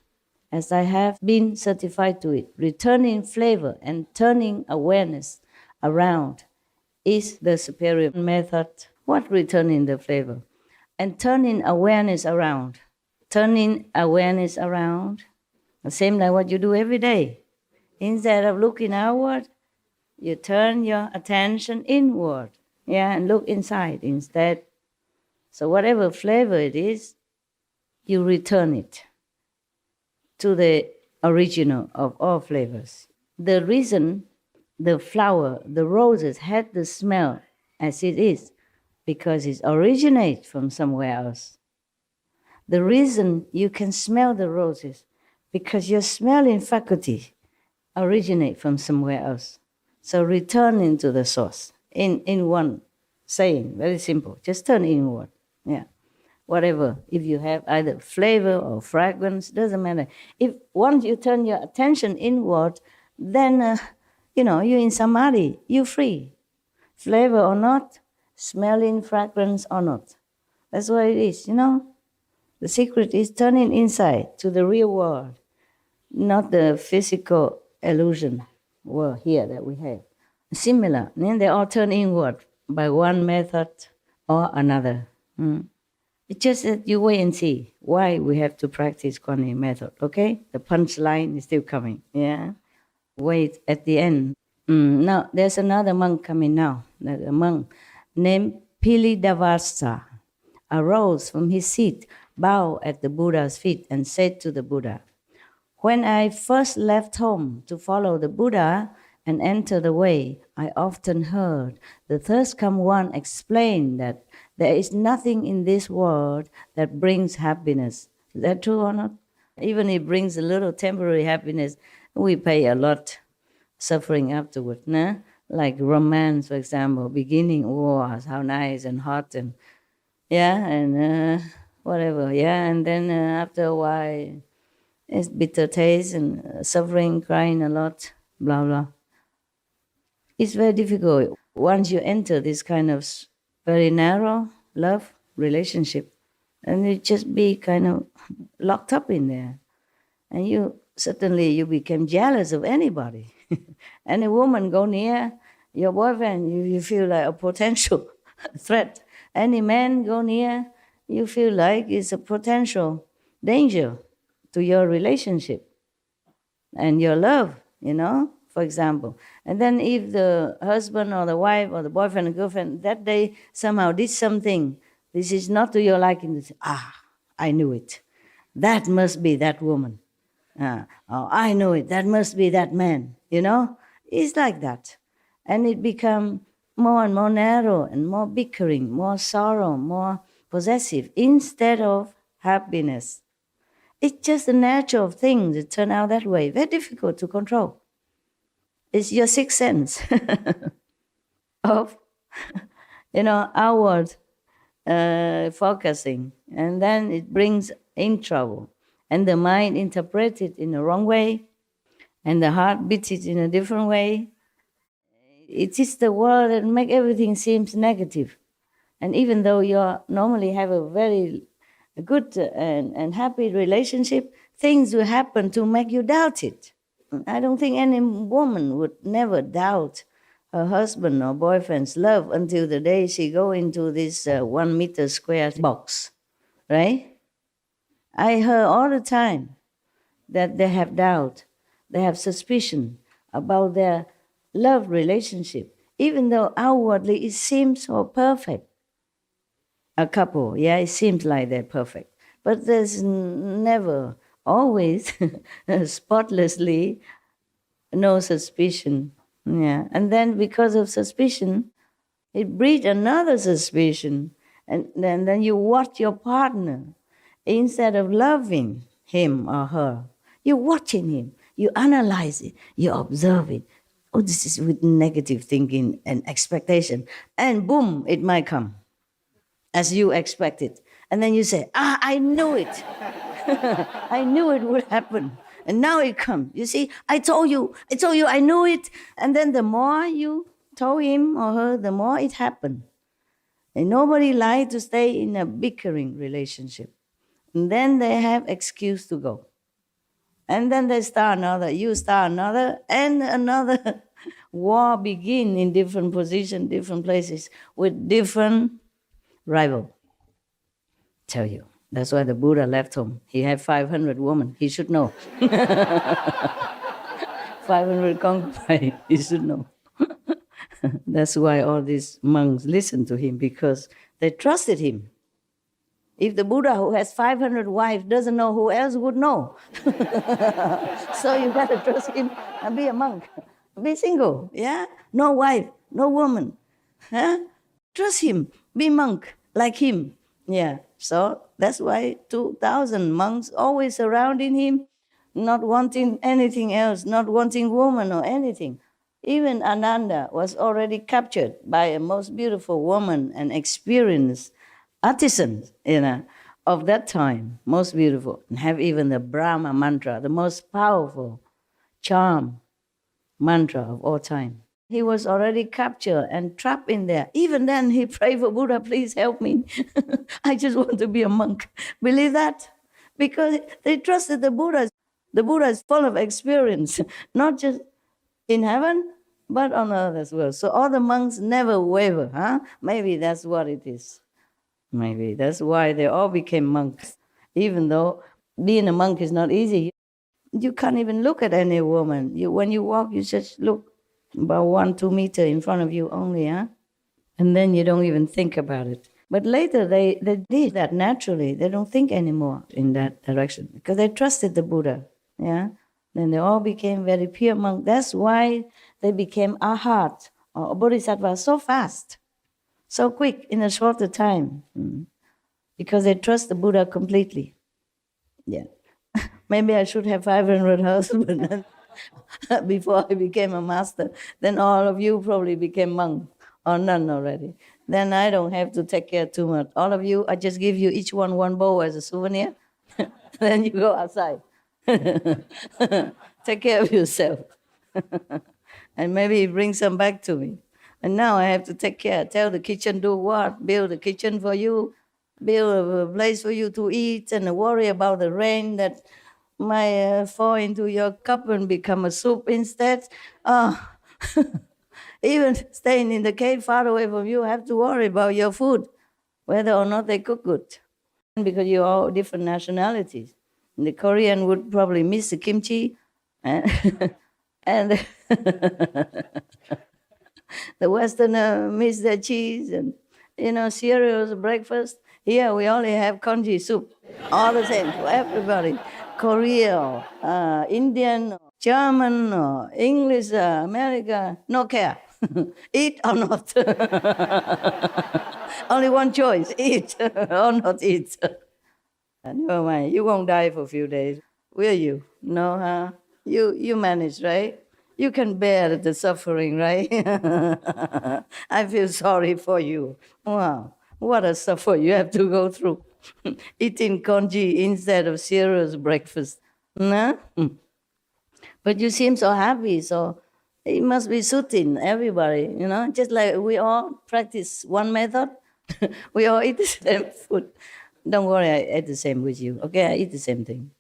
as I have been certified to it. Returning flavor and turning awareness around is the superior method. What returning the flavor? And turning awareness around. Turning awareness around, the same like what you do every day. Instead of looking outward, you turn your attention inward, and look inside instead. So whatever flavor it is, you return it to the original of all flavors. The reason the flower, the roses had the smell as it is, because it originates from somewhere else. The reason you can smell the roses, because your smelling faculty originate from somewhere else. So return into the source in one saying, very simple, just turn inward. Whatever, if you have either flavor or fragrance, doesn't matter. If once you turn your attention inward, then you're in samadhi, you're free. Flavor or not, smelling fragrance or not. That's what it is, The secret is turning inside to the real world, not the physical illusion world here that we have. Similar, then they all turn inward by one method or another. It's just that you wait and see why we have to practice Kuan Yin method, okay? The punchline is still coming, Wait at the end. Now, there's another monk coming now. A monk named Pilidavasa arose from his seat, bowed at the Buddha's feet, and said to the Buddha, "When I first left home to follow the Buddha and enter the way, I often heard the thirst come one explain that there is nothing in this world that brings happiness." Is that true or not? Even if it brings a little temporary happiness, we pay a lot suffering afterward. Nah? Like romance, for example, beginning, how nice and hot and whatever, and then after a while, it's bitter taste and suffering, crying a lot, blah, blah. It's very difficult. Once you enter this kind of very narrow love relationship, and you just be kind of locked up in there. And you become jealous of anybody. Any woman go near your boyfriend, you feel like a potential threat. Any man go near, you feel like it's a potential danger to your relationship and your love, for example. And then if the husband or the wife or the boyfriend or girlfriend that day somehow did something, this is not to your liking, you say, I knew it. That must be that woman. I know it. That must be that man. It's like that. And it becomes more and more narrow and more bickering, more sorrow, more possessive, instead of happiness. It's just the nature of things. It turns out that way. Very difficult to control. It's your sixth sense of, outward focusing. And then it brings in trouble. And the mind interprets it in the wrong way. And the heart beats it in a different way. It is the world that makes everything seem negative. And even though you normally have a very good and happy relationship, things will happen to make you doubt it. I don't think any woman would never doubt her husband or boyfriend's love until the day she go into this 1 meter square box, right? I heard all the time that they have doubt, they have suspicion about their love relationship, even though outwardly it seems so perfect. A couple, it seems like they're perfect. But there's never, always, spotlessly, no suspicion. And then because of suspicion, it breeds another suspicion. And then you watch your partner. Instead of loving him or her, you're watching him. You analyze it. You observe it. Oh, this is with negative thinking and expectation. And boom, it might come. as you expected. And then you say, I knew it. I knew it would happen. And now it comes. You see, I told you, I knew it. And then the more you told him or her, the more it happened. And nobody likes to stay in a bickering relationship. And then they have excuse to go. And then they start another, you start another, and another war begin in different positions, different places, with different rival. Tell you. That's why the Buddha left home. He had 500 women. He should know. 500 concubines. He should know. That's why all these monks listened to him, because they trusted him. If the Buddha, who has 500 wives, doesn't know, who else would know? So you better trust him and be a monk. Be single, yeah? No wife, no woman. Huh? Trust him. Be monk like him. Yeah. So that's why 2,000 monks always surrounding him, not wanting anything else, not wanting woman or anything. Even Ananda was already captured by a most beautiful woman and experienced artisan, of that time, most beautiful, and have even the Brahma mantra, the most powerful charm mantra of all time. He was already captured and trapped in there. Even then, he prayed for Buddha, please help me. I just want to be a monk. Believe that? Because they trusted the Buddha. The Buddha is full of experience, not just in heaven, but on earth as well. So all the monks never waver, huh? Maybe that's what it is. Maybe that's why they all became monks. Even though being a monk is not easy. You can't even look at any woman. When you walk, you just look about 1-2 meters in front of you only, huh? And then you don't even think about it. But later they did that naturally. They don't think anymore in that direction because they trusted the Buddha, yeah? Then they all became very pure monks. That's why they became arhat or bodhisattva so fast, so quick, in a shorter time, because they trust the Buddha completely. Yeah. Maybe I should have 500 husbands before I became a master. Then all of you probably became monk or nun already. Then I don't have to take care too much. All of you, I just give you each one bowl as a souvenir. Then you go outside. Take care of yourself. And maybe bring some back to me. And now I have to take care. Tell the kitchen do what? Build a kitchen for you. Build a place for you to eat, and worry about the rain that might fall into your cup and become a soup instead. Even staying in the cave far away from you, have to worry about your food, whether or not they cook good. Because you're all different nationalities. The Korean would probably miss the kimchi, and the Westerner miss their cheese and, cereals, breakfast. Here we only have congee soup, all the same for everybody. Korea, Indian, German, English, America, no care. Eat or not. Only one choice, eat or not eat. Never mind, you won't die for a few days, will you? No, huh? You manage, right? You can bear the suffering, right? I feel sorry for you. Wow, what a suffer you have to go through. Eating congee instead of cereals breakfast. No? But you seem so happy, so it must be suiting everybody, just like we all practice one method. We all eat the same food. Don't worry, I eat the same with you, okay? I eat the same thing.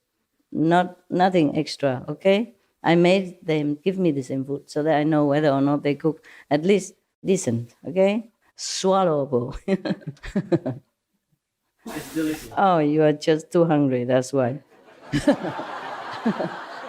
Nothing extra, okay? I made them give me the same food so that I know whether or not they cook at least decent, okay? Swallowable. It's delicious. Oh, you are just too hungry, that's why.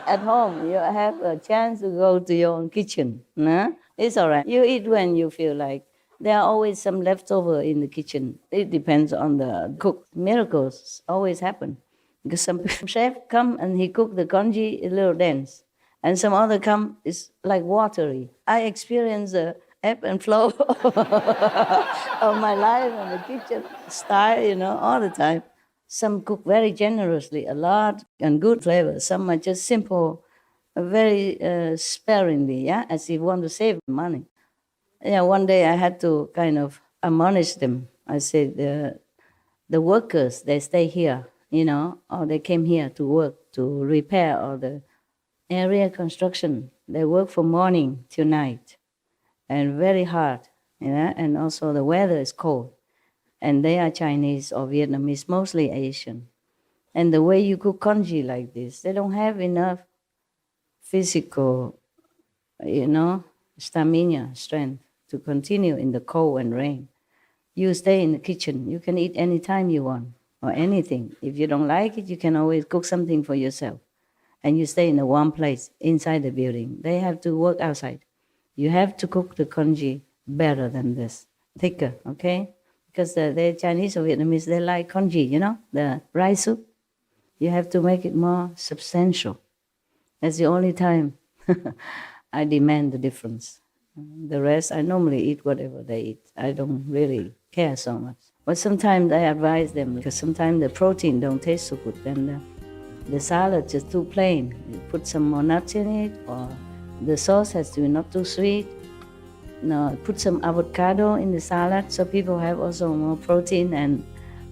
At home, you have a chance to go to your own kitchen. Nah? It's all right. You eat when you feel like. There are always some leftover in the kitchen. It depends on the cook. Miracles always happen. Because some chef come and he cook the congee a little dense. And some other come, it's like watery. I experience the ebb and flow of my life in the kitchen style, all the time. Some cook very generously, a lot, and good flavor. Some are just simple, very sparingly, yeah, as if you want to save money. Yeah, one day I had to kind of admonish them. I said, the workers, they stay here, or they came here to work, to repair all the area construction. They work from morning till night and very hard, and also the weather is cold. And they are Chinese or Vietnamese, mostly Asian. And the way you cook congee like this, they don't have enough physical, stamina, strength to continue in the cold and rain. You stay in the kitchen. You can eat anytime you want or anything. If you don't like it, you can always cook something for yourself. And you stay in a warm place inside the building. They have to work outside. You have to cook the congee better than this, thicker, okay? Because the Chinese or Vietnamese, they like congee, the rice soup. You have to make it more substantial. That's the only time I demand the difference. The rest, I normally eat whatever they eat. I don't really care so much. But sometimes I advise them, because sometimes the protein don't taste so good. Then the salad just too plain. You put some more nuts in it, or the sauce has to be not too sweet. No, put some avocado in the salad so people have also more protein and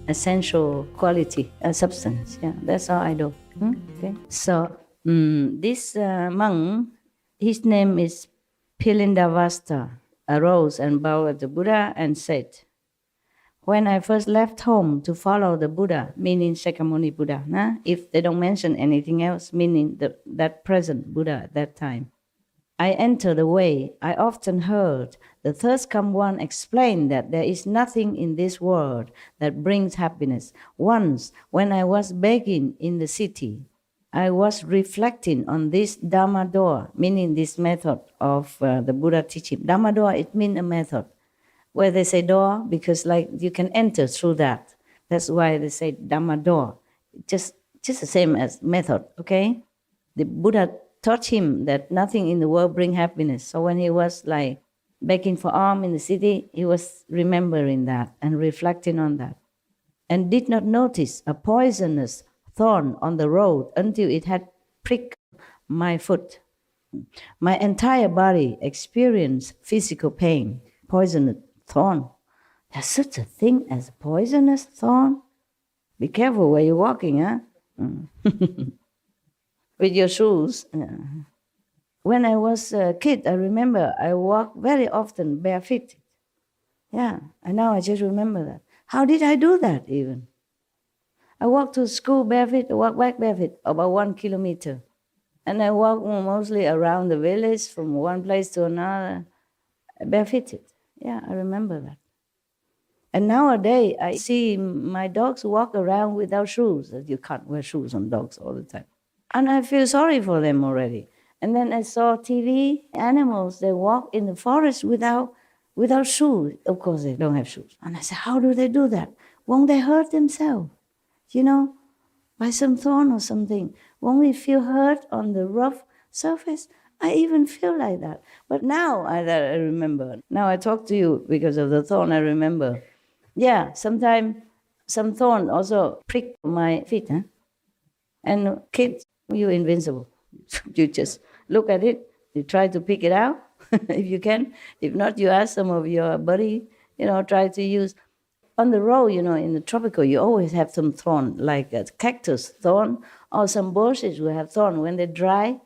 essential quality, substance. Yeah, that's all I do. Okay. So this monk, his name is Pilindavasta, arose and bowed at the Buddha and said, "When I first left home to follow the Buddha," meaning Shakyamuni Buddha, if they don't mention anything else, meaning that present Buddha at that time, "I entered the way. I often heard the thirst come one explain that there is nothing in this world that brings happiness. Once, when I was begging in the city, I was reflecting on this Dhamma door," meaning this method of the Buddha teaching. Dhamma door, it means a method. Where they say door, because like you can enter through that. That's why they say Dhamma door. Just the same as method, okay? The Buddha taught him that nothing in the world brings happiness. So when he was like begging for alms in the city, he was remembering that and reflecting on that. And did not notice a poisonous thorn on the road until it had pricked my foot. My entire body experienced physical pain. Poisonous thorn. There's such a thing as a poisonous thorn? Be careful where you're walking, huh? With your shoes. When I was a kid, I remember I walked very often barefooted. Yeah, and now I just remember that. How did I do that even? I walked to school barefoot, I walked back barefoot, about 1 kilometer. And I walked mostly around the village from one place to another, barefooted. Yeah, I remember that. And nowadays, I see my dogs walk around without shoes. You can't wear shoes on dogs all the time. And I feel sorry for them already. And then I saw TV, animals, they walk in the forest without shoes. Of course, they don't have shoes. And I said, how do they do that? Won't they hurt themselves? By some thorn or something. Won't we feel hurt on the rough surface? I even feel like that. But now I remember. Now I talk to you because of the thorn, I remember. Yeah, sometimes some thorn also prick my feet. Huh? And kids, you're invincible. You just look at it, you try to pick it out if you can. If not, you ask some of your buddy, try to use. On the road, in the tropical, you always have some thorn, like a cactus thorn, or some bushes will have thorn. When they dry,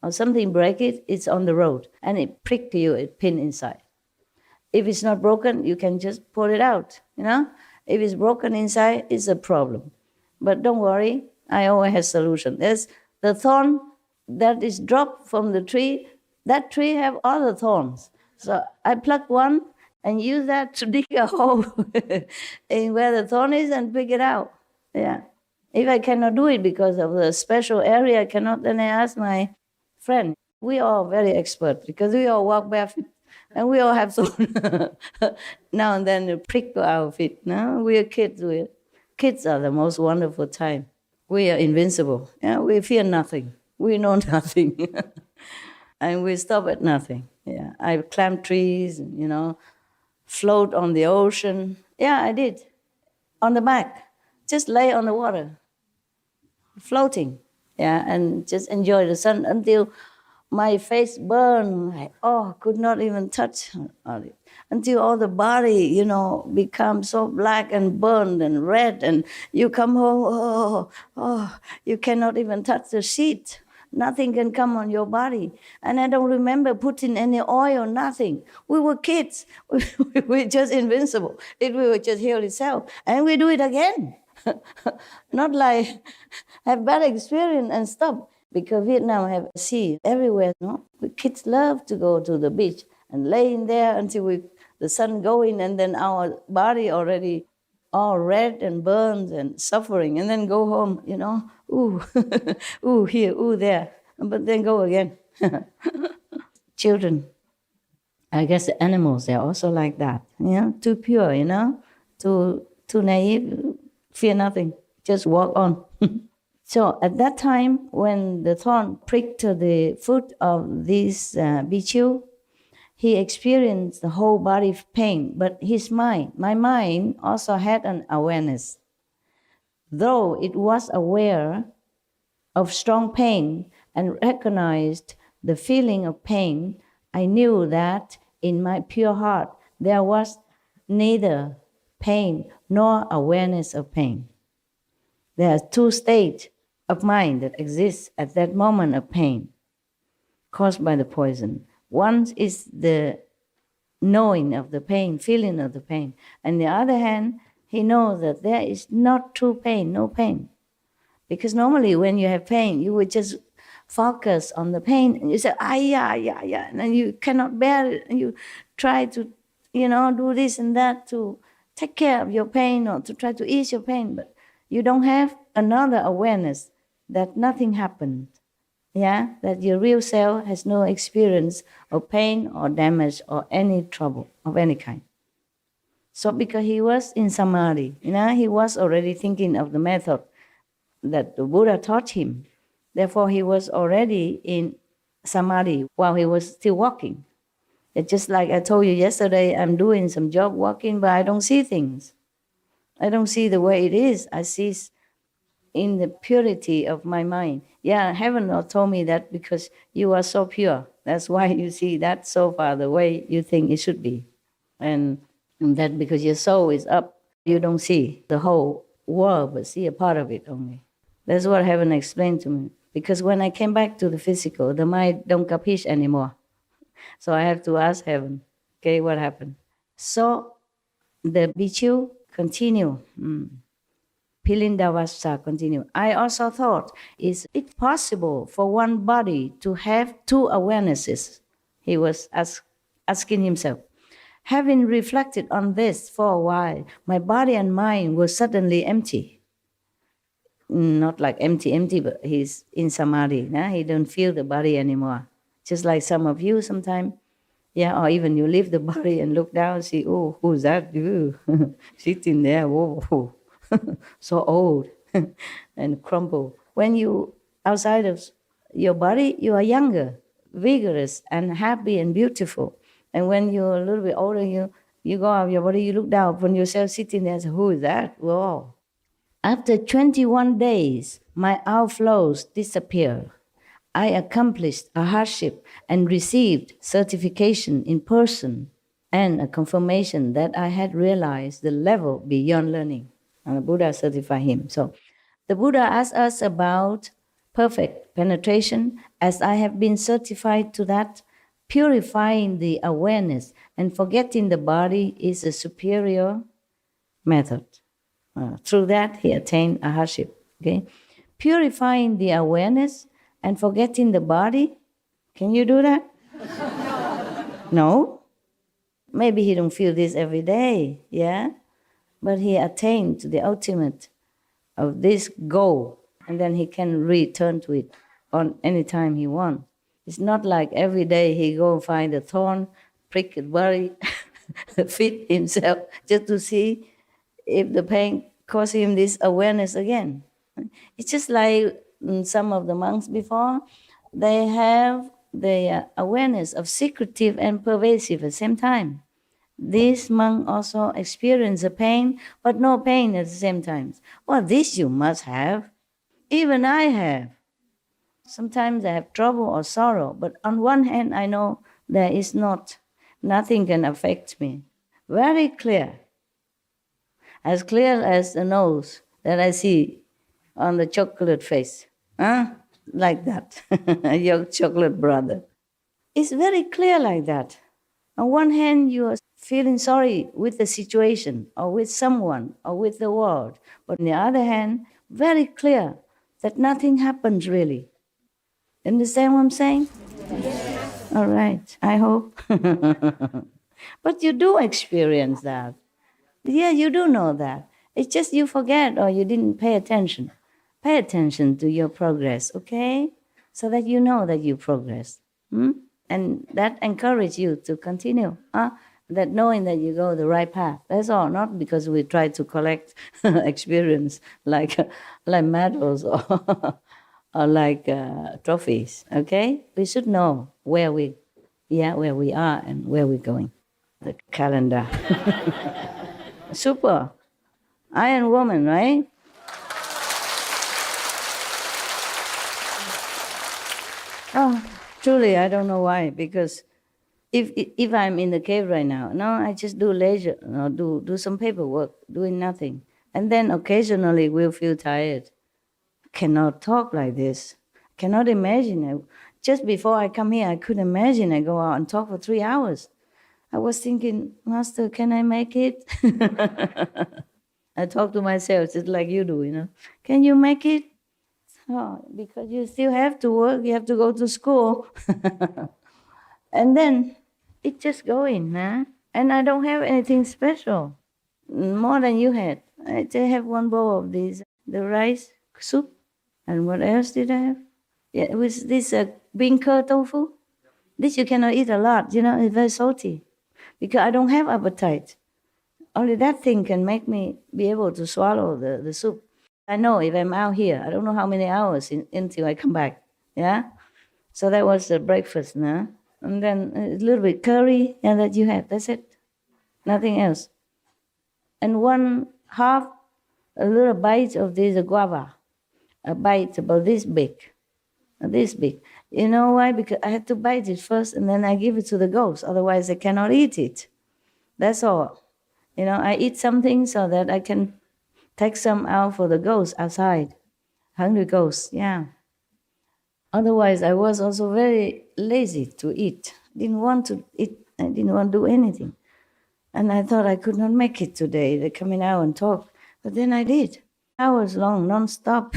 or something break it, it's on the road, and it prick you, it pin inside. If it's not broken, you can just pull it out, If it's broken inside, it's a problem. But don't worry, I always have solution. There's the thorn that is dropped from the tree. That tree have other thorns. So I pluck one and use that to dig a hole in where the thorn is and pick it out. Yeah. If I cannot do it because of the special area, I cannot, then I ask my friend. We are very expert because we all walk barefoot and we all have thorn. Now and then to prick our feet. No? We are kids. Kids are the most wonderful time. We are invincible. Yeah? We fear nothing. We know nothing. And we stop at nothing. Yeah. I climb trees, float on the ocean. Yeah, I did. On the back. Just lay on the water. Floating. Yeah, and just enjoy the sun until my face burned. Could not even touch it. Until all the body, becomes so black and burned and red, and you come home, you cannot even touch the sheet. Nothing can come on your body. And I don't remember putting any oil, nothing. We were kids. We were just invincible. We would just heal itself. And we do it again. Not like have bad experience and stop. Because Vietnam have sea everywhere. No? The kids love to go to the beach and lay in there until the sun going, and then our body already all red and burned and suffering, and then go home, ooh, ooh here, ooh there, but then go again. Children, I guess the animals, they're also like that, too pure, too naive, fear nothing, just walk on. So at that time, when the thorn pricked the foot of this Bichu, he experienced the whole body pain, but my mind also had an awareness. Though it was aware of strong pain and recognized the feeling of pain, I knew that in my pure heart there was neither pain nor awareness of pain. There are two states of mind that exist at that moment of pain caused by the poison. One is the knowing of the pain, feeling of the pain. On the other hand, he knows that there is not true pain, no pain. Because normally when you have pain, you would just focus on the pain and you say, yeah, and then you cannot bear it and you try to, do this and that to take care of your pain or to try to ease your pain, but you don't have another awareness that nothing happened. That your real self has no experience of pain or damage or any trouble of any kind. So because he was in samadhi, he was already thinking of the method that the Buddha taught him. Therefore, he was already in samadhi while he was still walking. It's just like I told you yesterday, I'm doing some job walking, but I don't see things. I don't see the way it is. I see in the purity of my mind. Heaven told me that because you are so pure. That's why you see that so far the way you think it should be. And that because your soul is up, you don't see the whole world, but see a part of it only. That's what heaven explained to me. Because when I came back to the physical, the mind don't capiche anymore. So I have to ask heaven, okay, what happened? So the Bichu continue. Pilindavasa continue. I also thought, is it possible for one body to have two awarenesses? He was asking himself. Having reflected on this for a while, my body and mind were suddenly empty. Not like empty, but he's in samadhi. He don't feel the body anymore. Just like some of you sometimes. Or even you leave the body and look down and see, oh, who's that? Sitting there, whoa. So old and crumpled. When you outside of your body, you are younger, vigorous, and happy and beautiful. And when you're a little bit older, you go out of your body, you look down upon yourself sitting there and say, who is that? Whoa. After 21 days, my outflows disappeared. I accomplished a hardship and received certification in person and a confirmation that I had realized the level beyond learning. And the Buddha certified him. So the Buddha asked us about perfect penetration. As I have been certified to that, purifying the awareness and forgetting the body is a superior method. Through that, he attained a hardship. Okay, purifying the awareness and forgetting the body. Can you do that? No. Maybe he don't feel this every day. But he attained to the ultimate of this goal, and then he can return to it on any time he wants. It's not like every day he go find a thorn, prick his body, fit himself just to see if the pain cause him this awareness again. It's just like some of the monks before, they have the awareness of secretive and pervasive at the same time. This monk also experienced the pain, but no pain at the same time. Well, this you must have. Even I have. Sometimes I have trouble or sorrow, but on one hand I know there is nothing can affect me. Very clear. As clear as the nose that I see on the chocolate face. Like that. Your chocolate brother. It's very clear like that. On one hand, you are feeling sorry with the situation or with someone or with the world. But on the other hand, very clear that nothing happens really. Understand what I'm saying? Yes. All right, I hope. But you do experience that. Yeah, you do know that. It's just you forget or you didn't pay attention. Pay attention to your progress, okay? So that you know that you progress. And that encourages you to continue. That knowing that you go the right path. That's all. Not because we try to collect experience like medals or like trophies. Okay, we should know where we are and where we're going. The calendar. Super. Iron woman, right? Oh, truly, I don't know why. Because if I'm in the cave right now, no, I just do leisure, do some paperwork, doing nothing, and then occasionally we'll feel tired. Cannot talk like this. Cannot imagine. Just before I come here, I couldn't imagine I go out and talk for 3 hours. I was thinking, Master, can I make it? I talk to myself just like you do, Can you make it? Oh, because you still have to work, you have to go to school. And then it's just going, and I don't have anything special, more than you had. I just have one bowl of this, the rice soup. And what else did I have? Yeah, it was this bean curd tofu. This you cannot eat a lot, it's very salty. Because I don't have appetite. Only that thing can make me be able to swallow the soup. I know if I'm out here, I don't know how many hours until I come back. Yeah? So that was the breakfast, And then a little bit curry, and that you had. That's it. Nothing else. And a little bite of this guava. A bite about this big. This big. You know why? Because I had to bite it first, and then I give it to the ghost. Otherwise, I cannot eat it. That's all. I eat something so that I can take some out for the ghost outside. Hungry ghost, yeah. Otherwise, I was also very lazy to eat. Didn't want to eat. I didn't want to do anything. And I thought I could not make it today. They're coming out and talk. But then I did. Hours long, non-stop.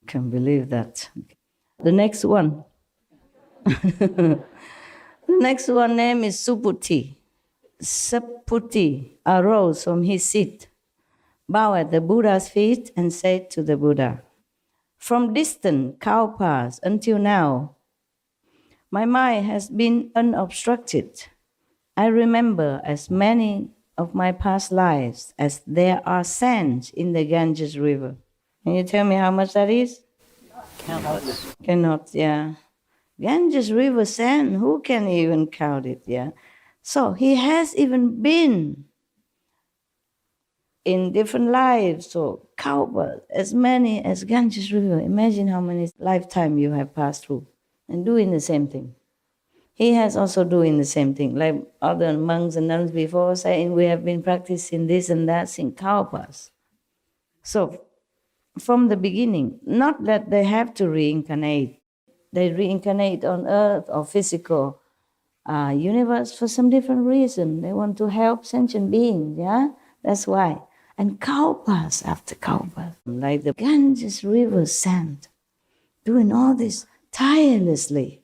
Can't believe that. The next one. The next one name is Subhuti. Subhuti arose from his seat, bowed at the Buddha's feet, and said to the Buddha, "From distant kalpas until now, my mind has been unobstructed. I remember as many of my past lives as there are sands in the Ganges River." Can you tell me how much that is? Countless. Cannot, yeah. Ganges River sand, who can even count it, yeah? So he has even been in different lives, so kalpa, as many as Ganges River. Imagine how many lifetimes you have passed through and doing the same thing. He has also doing the same thing, like other monks and nuns before saying we have been practicing this and that in kalpas. So from the beginning, not that they have to reincarnate. They reincarnate on earth or physical universe for some different reason. They want to help sentient beings, yeah? That's why. And kalpas after kalpas, like the Ganges River sand, doing all this tirelessly.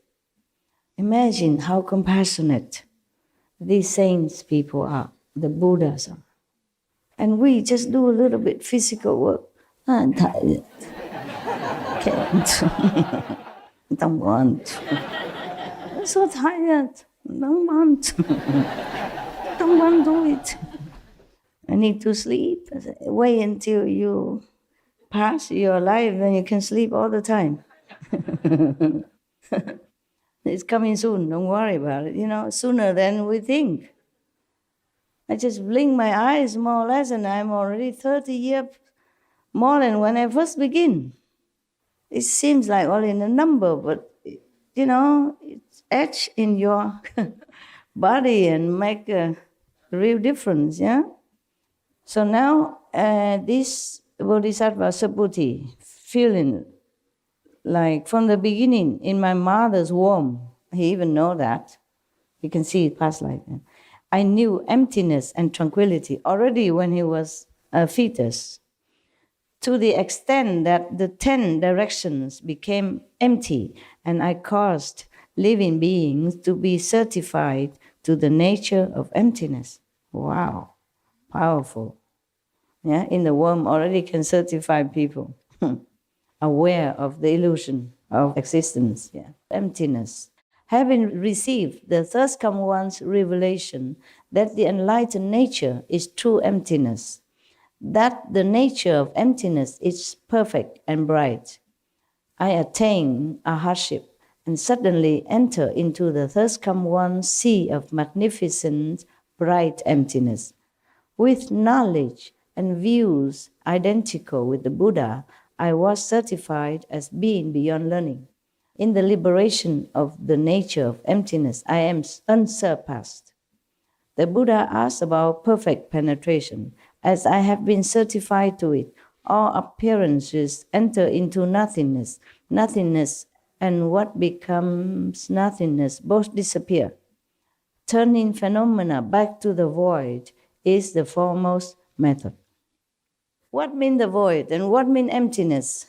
Imagine how compassionate these saints people are, the Buddhas are. And we just do a little bit physical work. I'm tired. Can't. Don't want. I'm so tired. Don't want. Don't want to do it. I need to sleep. Wait until you pass your life, then you can sleep all the time. It's coming soon, don't worry about it, sooner than we think. I just blink my eyes more or less and I'm already 30 years more than when I first begin. It seems like only a number, but it's etched in your body and make a real difference, yeah? So now this Bodhisattva Subhuti feeling like from the beginning in my mother's womb, he even know that. You can see it past like that. I knew emptiness and tranquility already when he was a fetus, to the extent that the 10 directions became empty, and I caused living beings to be certified to the nature of emptiness. Wow, powerful. Yeah, in the womb already can certify people aware of the illusion of existence, yeah, emptiness. Having received the Third Come One's revelation that the enlightened nature is true emptiness, that the nature of emptiness is perfect and bright, I attain a hardship and suddenly enter into the Third Come One sea of magnificent, bright emptiness. With knowledge and views identical with the Buddha, I was certified as being beyond learning. In the liberation of the nature of emptiness, I am unsurpassed. The Buddha asked about perfect penetration. As I have been certified to it, all appearances enter into nothingness. Nothingness and what becomes nothingness both disappear. Turning phenomena back to the void is the foremost method. What means the void and what means emptiness?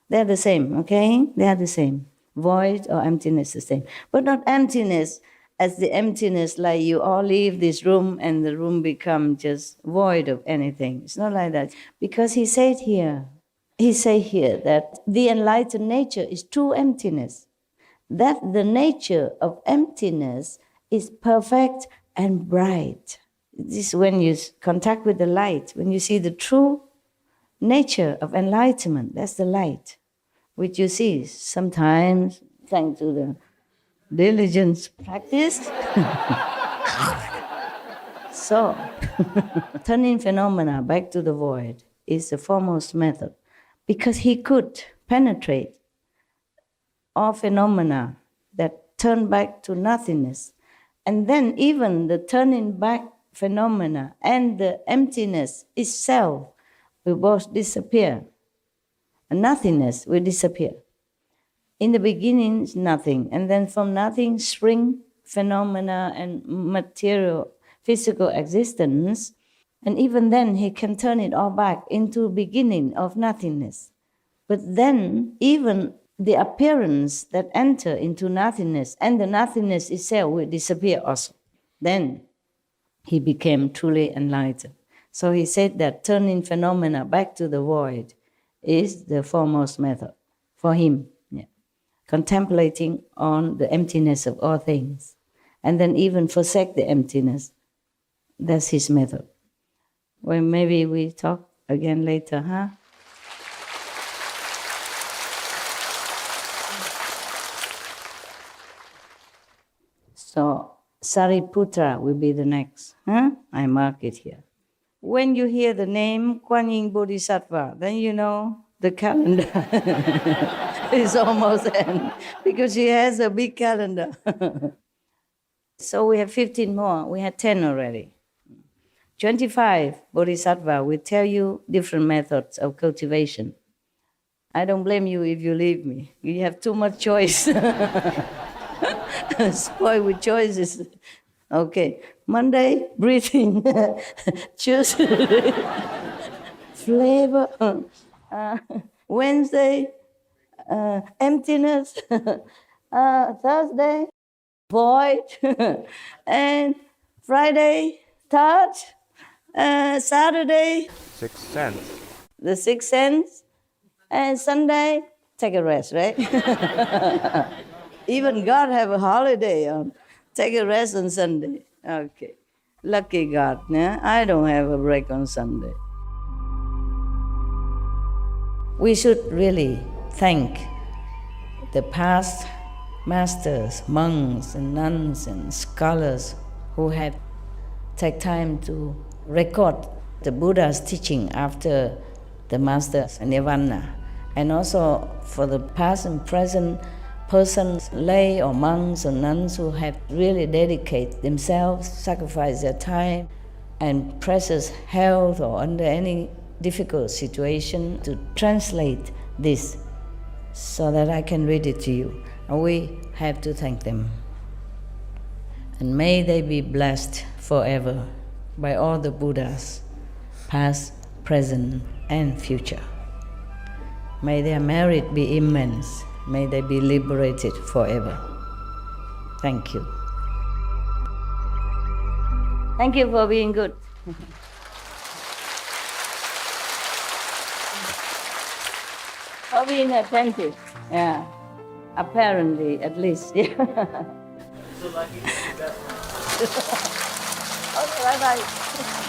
They're the same, okay? They are the same. Void or emptiness is the same. But not emptiness as the emptiness like you all leave this room and the room becomes just void of anything. It's not like that. Because he said here that the enlightened nature is true emptiness. That the nature of emptiness is perfect and bright. This is when you contact with the light, when you see the true nature of enlightenment, that's the light, which you see sometimes, thanks to the diligence practice. So, turning phenomena back to the void is the foremost method, because he could penetrate all phenomena that turn back to nothingness. And then even the turning back phenomena and the emptiness itself will both disappear. And nothingness will disappear. In the beginning, it's nothing. And then from nothing spring phenomena and material, physical existence. And even then, he can turn it all back into beginning of nothingness. But then, even the appearance that enter into nothingness and the nothingness itself will disappear also. Then he became truly enlightened. So he said that turning phenomena back to the void is the foremost method for him. Yeah. Contemplating on the emptiness of all things. And then even forsake the emptiness. That's his method. Well, maybe we talk again later, huh? So Sariputra will be the next. Huh? I mark it here. When you hear the name Kuan Yin Bodhisattva, then you know the calendar is almost end, because she has a big calendar. So we have 15 more. We had 10 already. 25 Bodhisattva will tell you different methods of cultivation. I don't blame you if you leave me. You have too much choice. Spoiled with choices. Okay. Monday, breathing. Tuesday, flavor. Wednesday, emptiness. Thursday, void. And Friday, touch. Saturday, Sixth sense. the sixth sense. And Sunday, take a rest, right? Even God have a holiday on. Take a rest on Sunday. Okay. Lucky God, yeah? I don't have a break on Sunday. We should really thank the past masters, monks and nuns and scholars who had taken time to record the Buddha's teaching after the master's nirvana. and also for the past and present persons, lay or monks or nuns who have really dedicated themselves, sacrificed their time and precious health or under any difficult situation to translate this so that I can read it to you. And we have to thank them. And may they be blessed forever by all the Buddhas, past, present, and future. May their merit be immense. May they be liberated forever. Thank you. Thank you for being good. For being attentive. Yeah. Apparently, at least. Yeah. So lucky to be that. Okay, bye-bye.